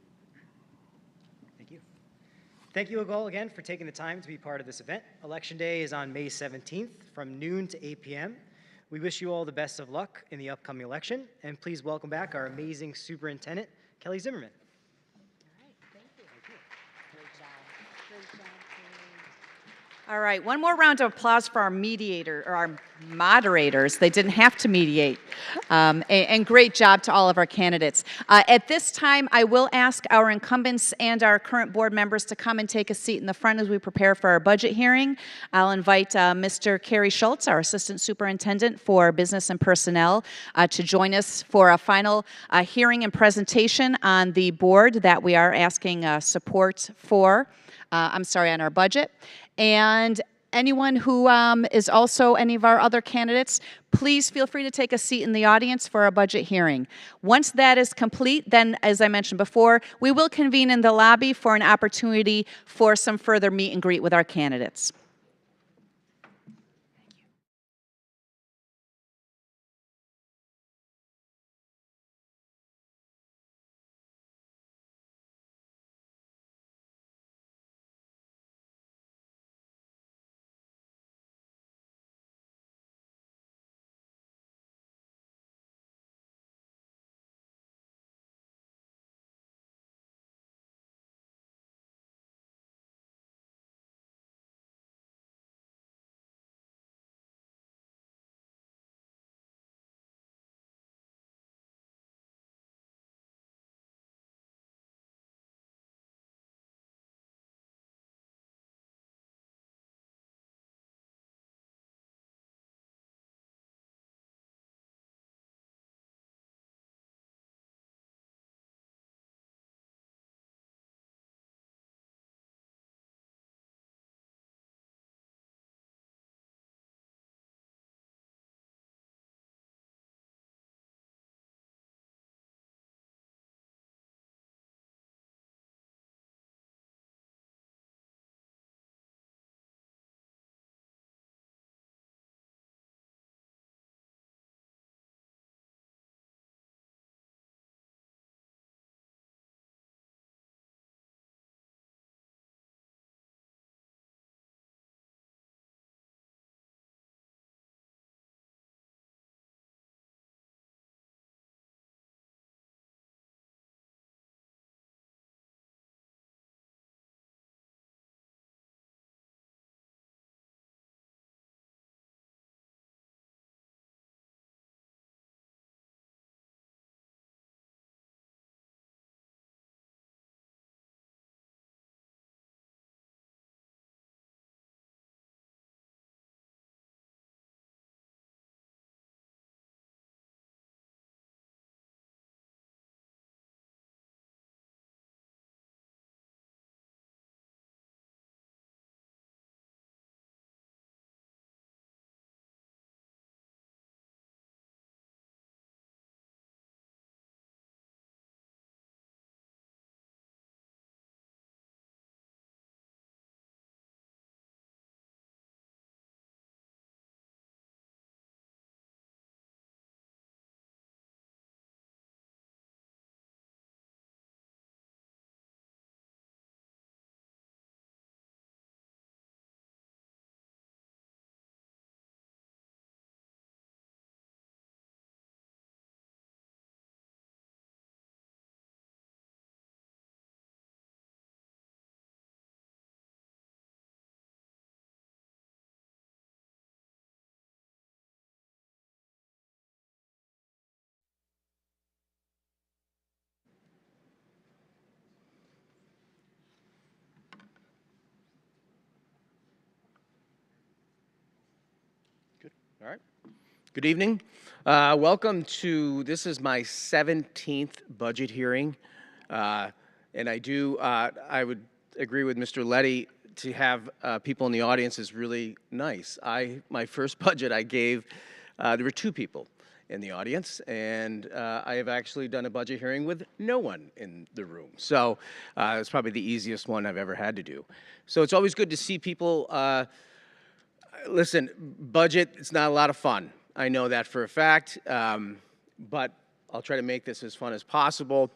Thank you. Thank you all again for taking the time to be part of this event. Election Day is on May 17th from noon to 8 p.m. We wish you all the best of luck in the upcoming election, and please welcome back our amazing superintendent, Kelly Zimmerman. All right, one more round of applause for our mediator, or our moderators. They didn't have to mediate. And great job to all of our candidates. At this time, I will ask our incumbents and our current board members to come and take a seat in the front as we prepare for our budget hearing. I'll invite Mr. Kerry Schultz, our Assistant Superintendent for Business and Personnel, to join us for a final hearing and presentation on the board that we are asking support for. On our budget. And anyone who is also any of our other candidates, please feel free to take a seat in the audience for our budget hearing. Once that is complete, then, as I mentioned before, we will convene in the lobby for an opportunity for some further meet and greet with our candidates. All right. Good evening. Welcome to, this is my 17th budget hearing. And I would agree with Mr. Letty, to have people in the audience is really nice. My first budget I gave, there were 2 people in the audience, and I have actually done a budget hearing with no one in the room. So it's probably the easiest one I've ever had to do. So it's always good to see people. Listen, budget, it's not a lot of fun. I know that for a fact, but I'll try to make this as fun as possible.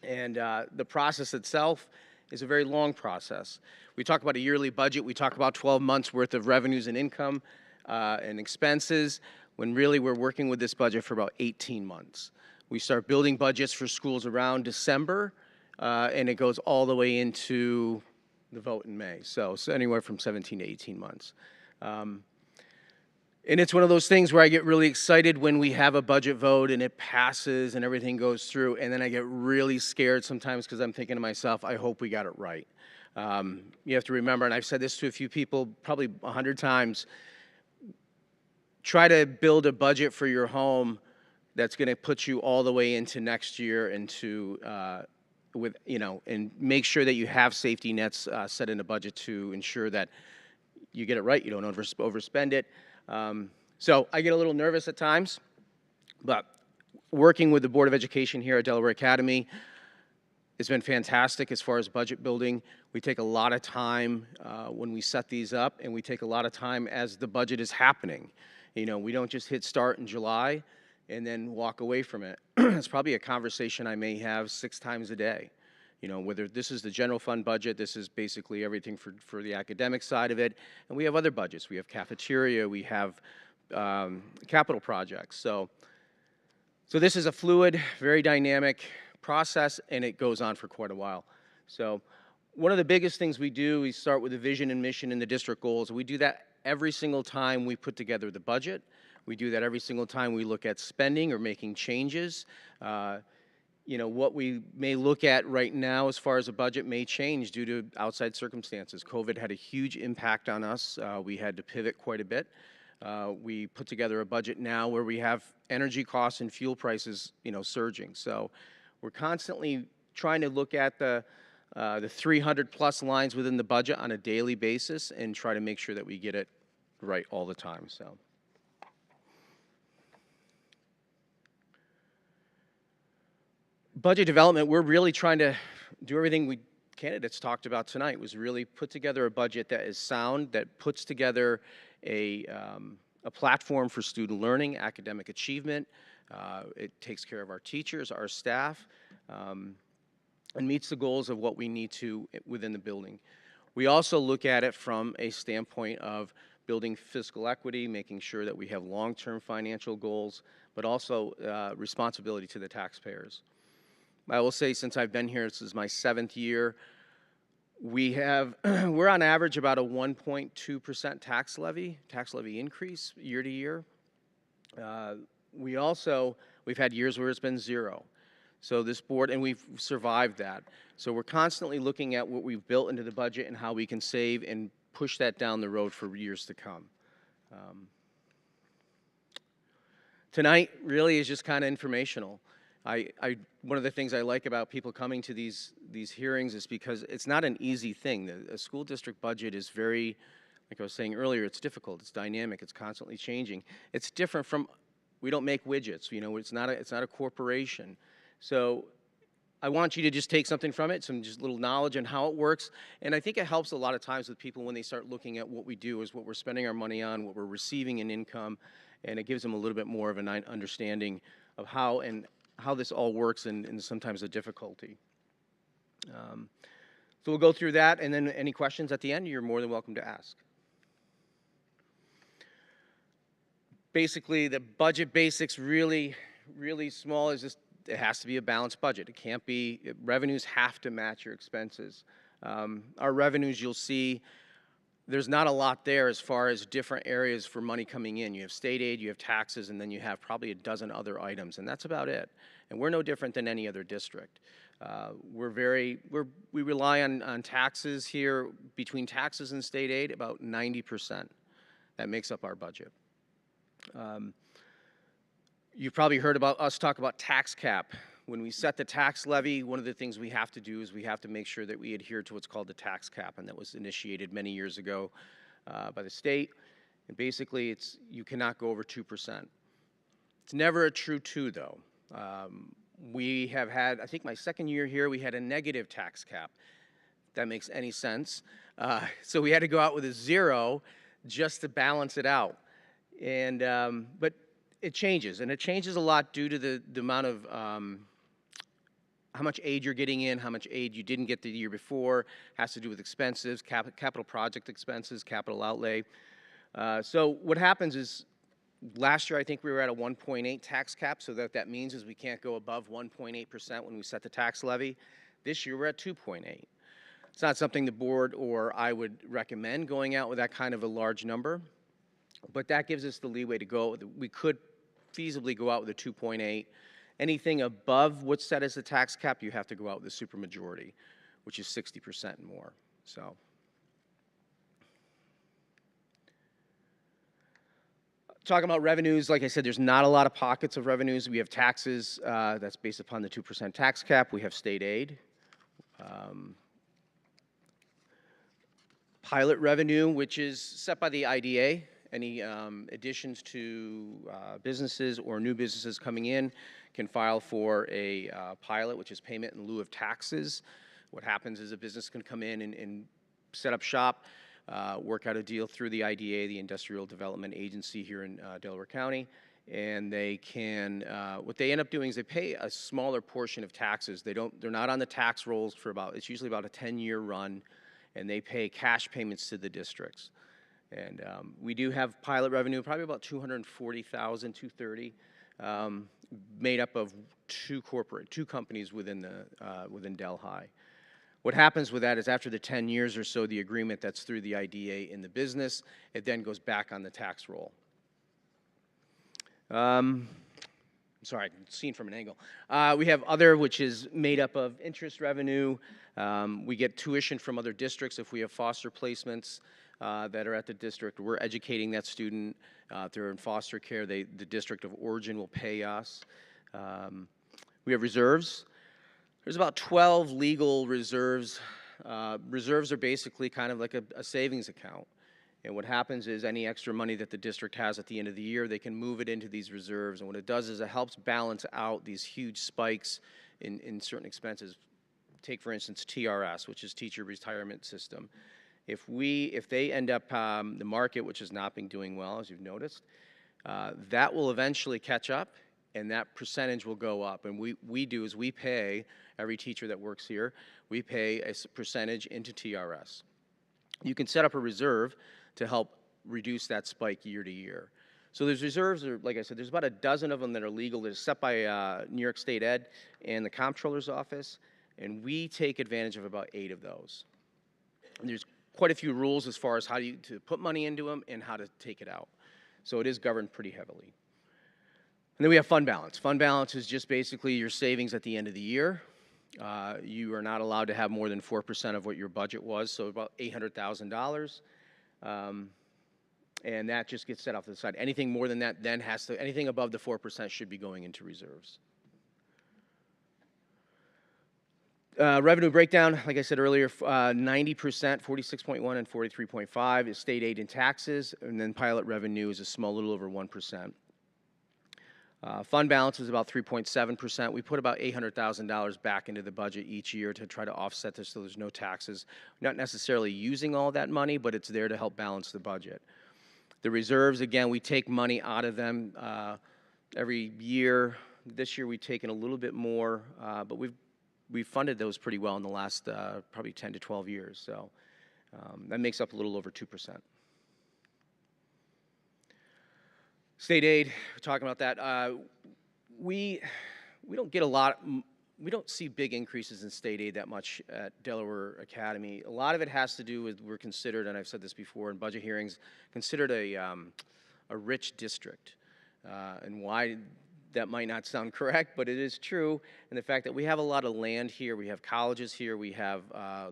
And the process itself is a very long process. We talk about a yearly budget. We talk about 12 months worth of revenues and income and expenses, when really we're working with this budget for about 18 months. We start building budgets for schools around December, and it goes all the way into the vote in May. So anywhere from 17 to 18 months. And it's one of those things where I get really excited when we have a budget vote and it passes and everything goes through, and then I get really scared sometimes because I'm thinking to myself, I hope we got it right. You have to remember, and I've said this to a few people probably 100 times, try to build a budget for your home that's going to put you all the way into next year and make sure that you have safety nets set in a budget to ensure that you get it right, you don't overspend it. So I get a little nervous at times, but working with the Board of Education here at Delaware Academy has been fantastic as far as budget building. We take a lot of time when we set these up, and we take a lot of time as the budget is happening. We don't just hit start in July and then walk away from it. It's probably a conversation I may have 6 times a day. Whether this is the general fund budget, this is basically everything for the academic side of it. And we have other budgets. We have cafeteria, we have capital projects. So this is a fluid, very dynamic process, and it goes on for quite a while. So one of the biggest things we do, we start with the vision and mission and the district goals. We do that every single time we put together the budget. We do that every single time we look at spending or making changes. What we may look at right now as far as a budget may change due to outside circumstances. COVID had a huge impact on us. We had to pivot quite a bit. We put together a budget now where we have energy costs and fuel prices, surging. So we're constantly trying to look at the 300 plus lines within the budget on a daily basis and try to make sure that we get it right all the time. So. Budget development, we're really trying to do everything we candidates talked about tonight, was really put together a budget that is sound, that puts together a platform for student learning, academic achievement. It takes care of our teachers, our staff, and meets the goals of what we need to within the building. We also look at it from a standpoint of building fiscal equity, making sure that we have long-term financial goals, but also responsibility to the taxpayers. I will say, since I've been here, this is my 7th year, we're on average about a 1.2% tax levy increase year to year. We've had years where it's been 0. So this board, and we've survived that. So we're constantly looking at what we've built into the budget and how we can save and push that down the road for years to come. Tonight really is just kind of informational. One of the things I like about people coming to these hearings is because it's not an easy thing. A school district budget is very, like I was saying earlier, it's difficult, it's dynamic, it's constantly changing. It's different from, we don't make widgets, it's not a corporation. So I want you to just take something from it, some just little knowledge on how it works. And I think it helps a lot of times with people when they start looking at what we do, is what we're spending our money on, what we're receiving in income, and it gives them a little bit more of an understanding of how this all works and sometimes the difficulty. So we'll go through that, and then any questions at the end, you're more than welcome to ask. Basically, the budget basics really small is just, it has to be a balanced budget. It can't be, revenues have to match your expenses. Our revenues, you'll see, there's not a lot there as far as different areas for money coming in. You have state aid, you have taxes, and then you have probably a dozen other items, and that's about it. And we're no different than any other district. We rely on taxes here. Between taxes and state aid, about 90%. That makes up our budget. You've probably heard about us talk about tax cap. When we set the tax levy, one of the things we have to do is we have to make sure that we adhere to what's called the tax cap, and that was initiated many years ago by the state. And basically, you cannot go over 2%. It's never a true 2, though. We have had, I think my second year here, we had a negative tax cap. If that makes any sense. So we had to go out with a 0 just to balance it out. And, but it changes, and it changes a lot due to the amount of how much aid you're getting in, how much aid you didn't get the year before, has to do with expenses, capital project expenses, capital outlay. So what happens is, last year I think we were at a 1.8 tax cap, so that means is we can't go above 1.8% when we set the tax levy. This year we're at 2.8. It's not something the board or I would recommend going out with that kind of a large number, but that gives us the leeway to go. We could feasibly go out with a 2.8. Anything above what's set as the tax cap, you have to go out with a supermajority, which is 60% and more. So, talking about revenues, like I said, there's not a lot of pockets of revenues. We have taxes, that's based upon the 2% tax cap. We have state aid. Pilot revenue, which is set by the IDA. Any additions to businesses or new businesses coming in can file for a pilot, which is payment in lieu of taxes. What happens is a business can come in and set up shop, work out a deal through the IDA, the Industrial Development Agency here in Delaware County, and they can, what they end up doing is they pay a smaller portion of taxes. They're not on the tax rolls for it's usually about a 10-year run, and they pay cash payments to the districts. And we do have pilot revenue, probably about $240,000, $230,000, made up of two companies within Delhi. What happens with that is after the 10 years or so, the agreement that's through the IDA in the business, it then goes back on the tax roll. Sorry, seen from an angle. We have other, which is made up of interest revenue. We get tuition from other districts if we have foster placements that are at the district. We're educating that student. If they're in foster care, the district of origin will pay us. We have reserves. There's about 12 legal reserves. Reserves are basically kind of like a savings account. And what happens is any extra money that the district has at the end of the year, they can move it into these reserves. And what it does is it helps balance out these huge spikes in certain expenses. Take, for instance, TRS, which is Teacher Retirement System. If they end up, the market, which has not been doing well, as you've noticed, that will eventually catch up, and that percentage will go up. And we do is we pay, every teacher that works here, we pay a percentage into TRS. You can set up a reserve to help reduce that spike year to year. So there's reserves, like I said, there's about a dozen of them that are legal. They're set by New York State Ed and the Comptroller's Office, and we take advantage of about 8 of those. And there's quite a few rules as far as how to put money into them and how to take it out. So it is governed pretty heavily. And then we have fund balance. Fund balance is just basically your savings at the end of the year. You are not allowed to have more than 4% of what your budget was, so about $800,000. And that just gets set off to the side. Anything more than that then anything above the 4% should be going into reserves. Revenue breakdown, like I said earlier, 90%, 46.1 and 43.5 is state aid and taxes, and then pilot revenue is a small little over 1%. Fund balance is about 3.7%. We put about $800,000 back into the budget each year to try to offset this so there's no taxes. Not necessarily using all that money, but it's there to help balance the budget. The reserves, again, we take money out of them every year. This year we've taken a little bit more, but we've funded those pretty well in the last probably 10 to 12 years. So that makes up a little over 2%. State aid, we're talking about that. We don't get we don't see big increases in state aid that much at Delaware Academy. A lot of it has to do with we're considered, and I've said this before in budget hearings, considered a rich district. And why that might not sound correct, but it is true. And the fact that we have a lot of land here, we have colleges here, we have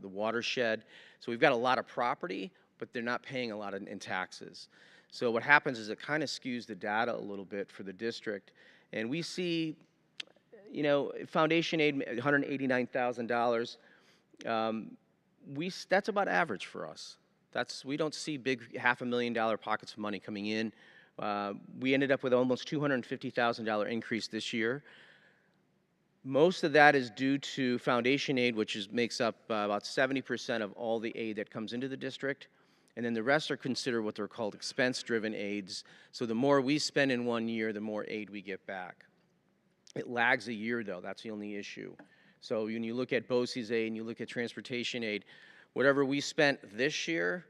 the watershed. So we've got a lot of property, but they're not paying a lot in taxes. So what happens is it kind of skews the data a little bit for the district. And we see, you know, foundation aid, $189,000. That's about average for us. We don't see big $500,000 pockets of money coming in. We ended up with almost $250,000 increase this year. Most of that is due to foundation aid, which makes up about 70% of all the aid that comes into the district. And then the rest are considered what they're called expense-driven aids. So the more we spend in one year, the more aid we get back. It lags a year, though. That's the only issue. So when you look at BOCES aid and you look at transportation aid, whatever we spent this year,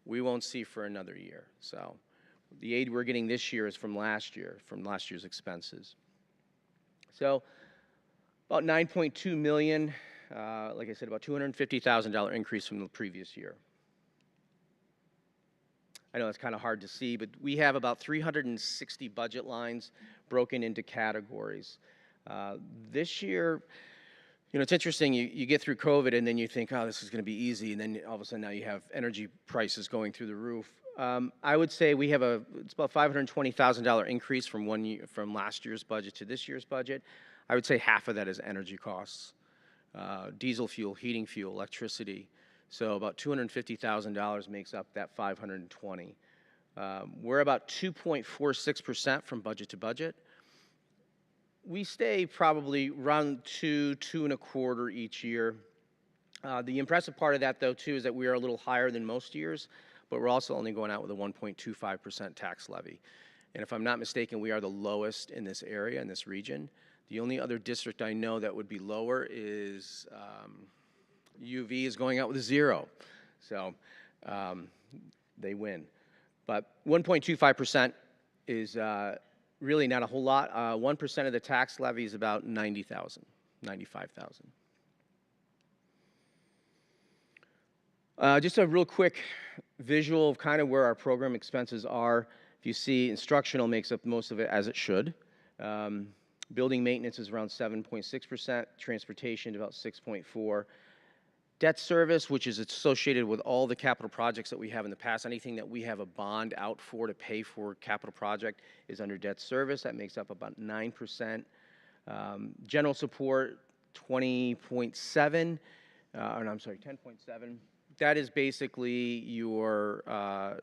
we won't see for another year. So the aid we're getting this year is from last year's expenses. So about $9.2 million, like I said, about $250,000 increase from the previous year. I know it's kind of hard to see, but we have about 360 budget lines broken into categories. This year, you know, it's interesting, you get through COVID and then you think, oh, this is going to be easy, and then all of a sudden now you have energy prices going through the roof. I would say we have it's about $520,000 increase from last year's budget to this year's budget. I would say half of that is energy costs, diesel fuel, heating fuel, electricity. So about $250,000 makes up that 520. We're about 2.46% from budget to budget. We stay probably around 2.25 each year. The impressive part of that, though, too, is that we are a little higher than most years, but we're also only going out with a 1.25% tax levy. And if I'm not mistaken, we are the lowest in this area, in this region. The only other district I know that would be lower is UV is going out with a 0. So they win. But 1.25% is really not a whole lot. 1% of the tax levy is about $90,000, $95,000. Just a real quick visual of kind of where our program expenses are. If you see, instructional makes up most of it, as it should. Building maintenance is around 7.6%, transportation about 6.4%. Debt service, which is associated with all the capital projects that we have in the past, anything that we have a bond out for to pay for capital project is under debt service. That makes up about 9%. General support, 10.7. That is basically your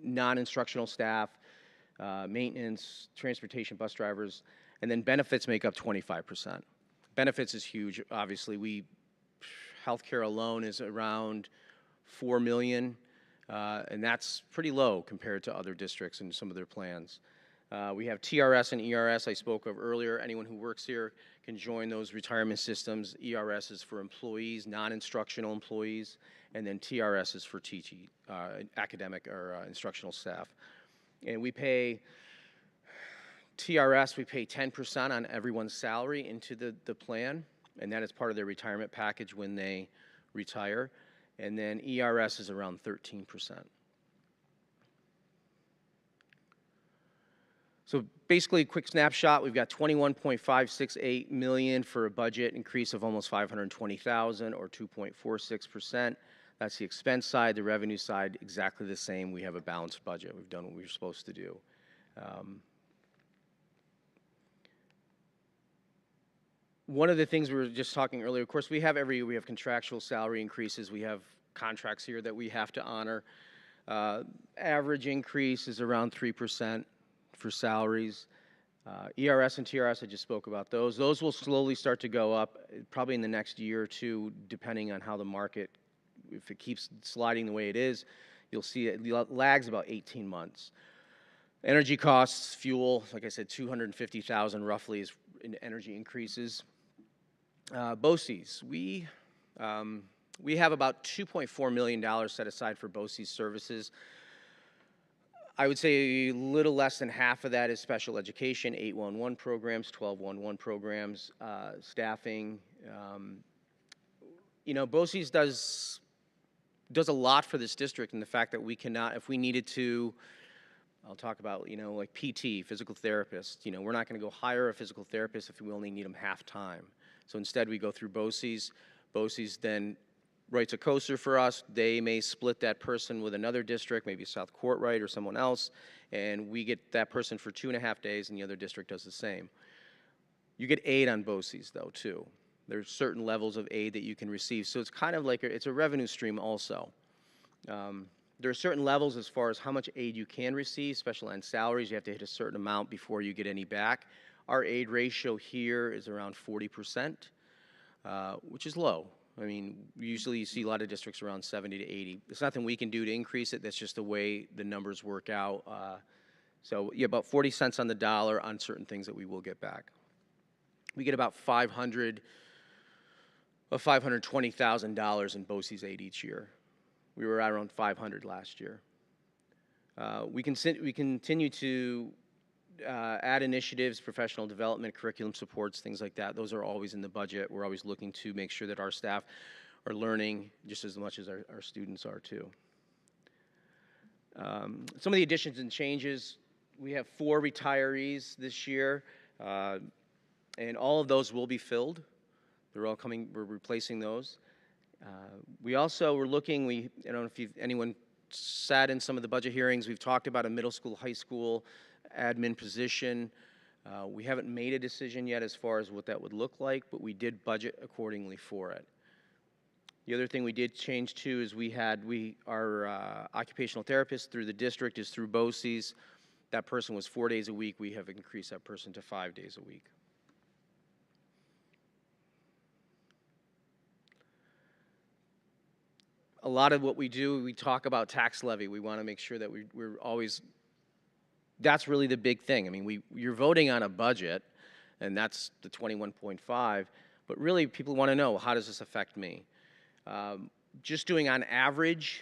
non-instructional staff, maintenance, transportation, bus drivers, and then benefits make up 25%. Benefits is huge. Obviously, healthcare alone is around $4 million, and that's pretty low compared to other districts and some of their plans. We have TRS and ERS I spoke of earlier. Anyone who works here can join those retirement systems. ERS is for employees, non-instructional employees, and then TRS is for academic or instructional staff. And we pay TRS, we pay 10% on everyone's salary into the plan, and that is part of their retirement package when they retire. And then ERS is around 13%. So basically, a quick snapshot, we've got $21.568 million for a budget increase of almost $520,000 or 2.46%. That's the expense side. The revenue side, exactly the same. We have a balanced budget. We've done what we were supposed to do. One of the things we were just talking earlier, of course, we have contractual salary increases. We have contracts here that we have to honor. Average increase is around 3% for salaries. ERS and TRS, I just spoke about those. Those will slowly start to go up, probably in the next year or two, depending on how the market, if it keeps sliding the way it is, you'll see it lags about 18 months. Energy costs, fuel, like I said, $250,000 roughly is in energy increases. BOCES, we have about $2.4 million set aside for BOCES services. I would say a little less than half of that is special education, 811 programs, 1211 programs, staffing. You know, BOCES does a lot for this district in the fact that we cannot, if we needed to, I'll talk about, you know, like PT, physical therapist. You know, we're not going to go hire a physical therapist if we only need them half-time. So instead, we go through BOCES. BOCES then writes a coaster for us, they may split that person with another district, maybe South Courtright or someone else, and we get that person for 2.5 days, and the other district does the same. You get aid on BOCES, though, too. There's certain levels of aid that you can receive, so it's kind of like it's a revenue stream also. There are certain levels as far as how much aid you can receive, especially on salaries. You have to hit a certain amount before you get any back. Our aid ratio here is around 40%, which is low. I mean, usually you see a lot of districts around 70 to 80. There's nothing we can do to increase it. That's just the way the numbers work out. So yeah, about 40 cents on the dollar on certain things that we will get back. We get about $520,000 in BOCES aid each year. We were around 500 last year. We continue to add initiatives, professional development, curriculum supports, things like that. Those are always in the budget. We're always looking to make sure that our staff are learning just as much as our students are too. Some of the additions and changes, we have 4 retirees this year, and all of those will be filled. They're all coming, we're replacing those. We also were looking, I don't know if anyone sat in some of the budget hearings, we've talked about a middle school, high school admin position. We haven't made a decision yet as far as what that would look like, but we did budget accordingly for it. The other thing we did change too is our occupational therapist through the district is through BOCES. That person was 4 days a week. We have increased that person to 5 days a week. A lot of what we do, we talk about tax levy. We want to make sure that we're always, that's really the big thing. I mean, you're voting on a budget, and that's the 21.5, but really people want to know, how does this affect me? Just doing on average,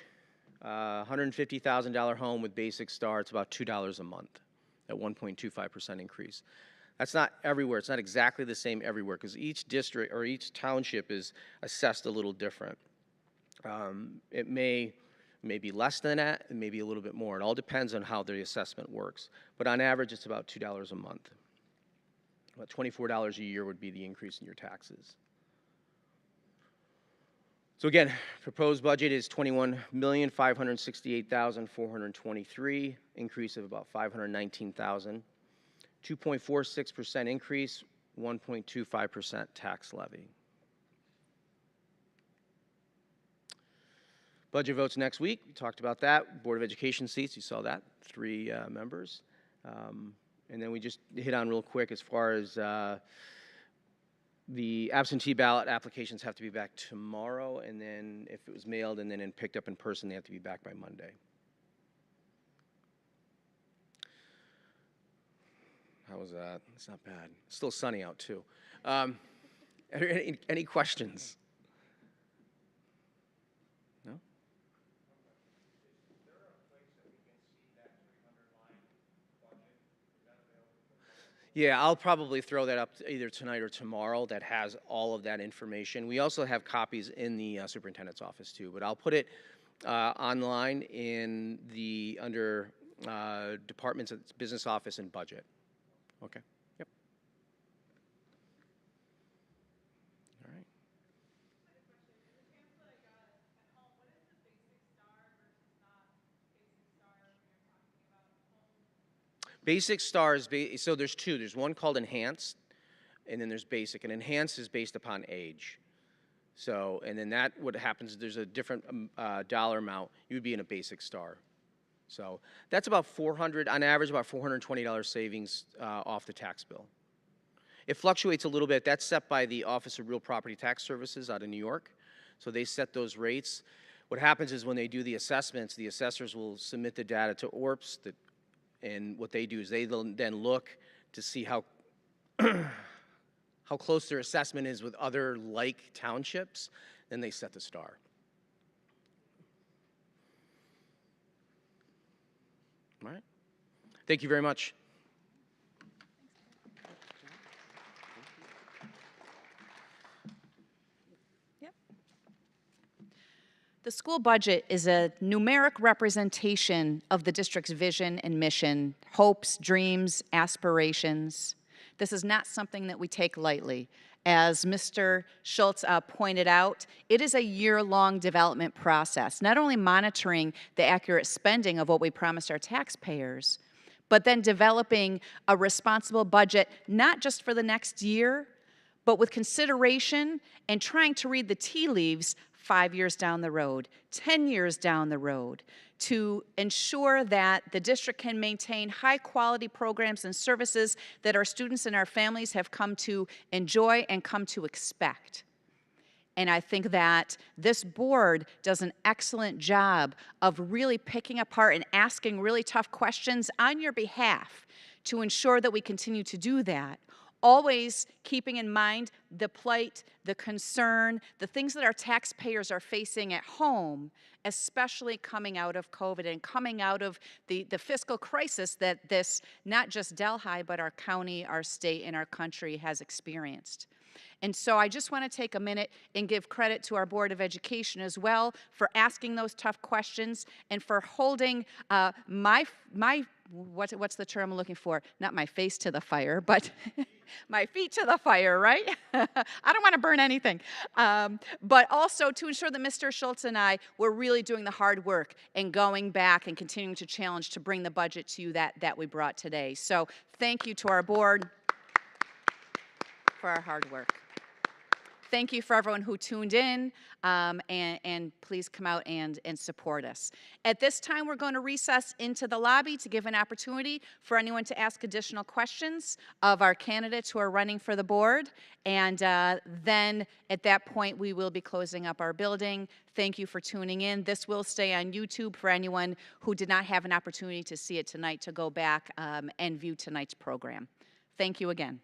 $150,000 home with basic star, it's about $2 a month at 1.25% increase. That's not everywhere. It's not exactly the same everywhere because each district or each township is assessed a little different. It may be less than that, and maybe a little bit more. It all depends on how the assessment works. But on average, it's about $2 a month. About $24 a year would be the increase in your taxes. So again, proposed budget is $21,568,423, increase of about $519,000. 2.46% increase, 1.25% tax levy. Budget votes next week. We talked about that. Board of Education seats, you saw that, 3 members. And then we just hit on real quick as far as the absentee ballot applications have to be back tomorrow, and then if it was mailed and then picked up in person, they have to be back by Monday. How was that? It's not bad. It's still sunny out too. Any questions? No? Yeah, I'll probably throw that up either tonight or tomorrow that has all of that information. We also have copies in the superintendent's office too, but I'll put it online in the under departments, business office and budget. Okay. Yep. All right. Basic star is, so there's 2. There's one called enhanced, and then there's basic. And enhanced is based upon age. So, and then that, what happens, there's a different dollar amount. You would be in a basic star. So that's about on average, about $420 savings off the tax bill. It fluctuates a little bit. That's set by the Office of Real Property Tax Services out of New York. So they set those rates. What happens is when they do the assessments, the assessors will submit the data to ORPS, and what they do is they then look to see how how close their assessment is with other like townships, then they set the star. All right. Thank you very much. The school budget is a numeric representation of the district's vision and mission, hopes, dreams, aspirations. The This is not something that we take lightly. As Mr. Schultz pointed out, it is a year-long development process, not only monitoring the accurate spending of what we promised our taxpayers, but then developing a responsible budget, not just for the next year, but with consideration and trying to read the tea leaves 5 years down the road, 10 years down the road, to ensure that the district can maintain high-quality programs and services that our students and our families have come to enjoy and come to expect. And I think that this board does an excellent job of really picking apart and asking really tough questions on your behalf to ensure that we continue to do that, always keeping in mind the plight, the concern, the things that our taxpayers are facing at home, especially coming out of COVID and coming out of the fiscal crisis that this, not just Delhi, but our county, our state, and our country has experienced. And so I just want to take a minute and give credit to our Board of Education as well for asking those tough questions and for holding what's the term I'm looking for? Not my face to the fire, but my feet to the fire, right? I don't want to burn anything. But also to ensure that Mr. Schultz and I were really doing the hard work and going back and continuing to challenge to bring the budget to you that we brought today. So thank you to our board for our hard work. Thank you for everyone who tuned in, and please come out and support us. At this time, we're going to recess into the lobby to give an opportunity for anyone to ask additional questions of our candidates who are running for the board, and then at that point, we will be closing up our building. Thank you for tuning in. This will stay on YouTube for anyone who did not have an opportunity to see it tonight to go back and view tonight's program. Thank you again.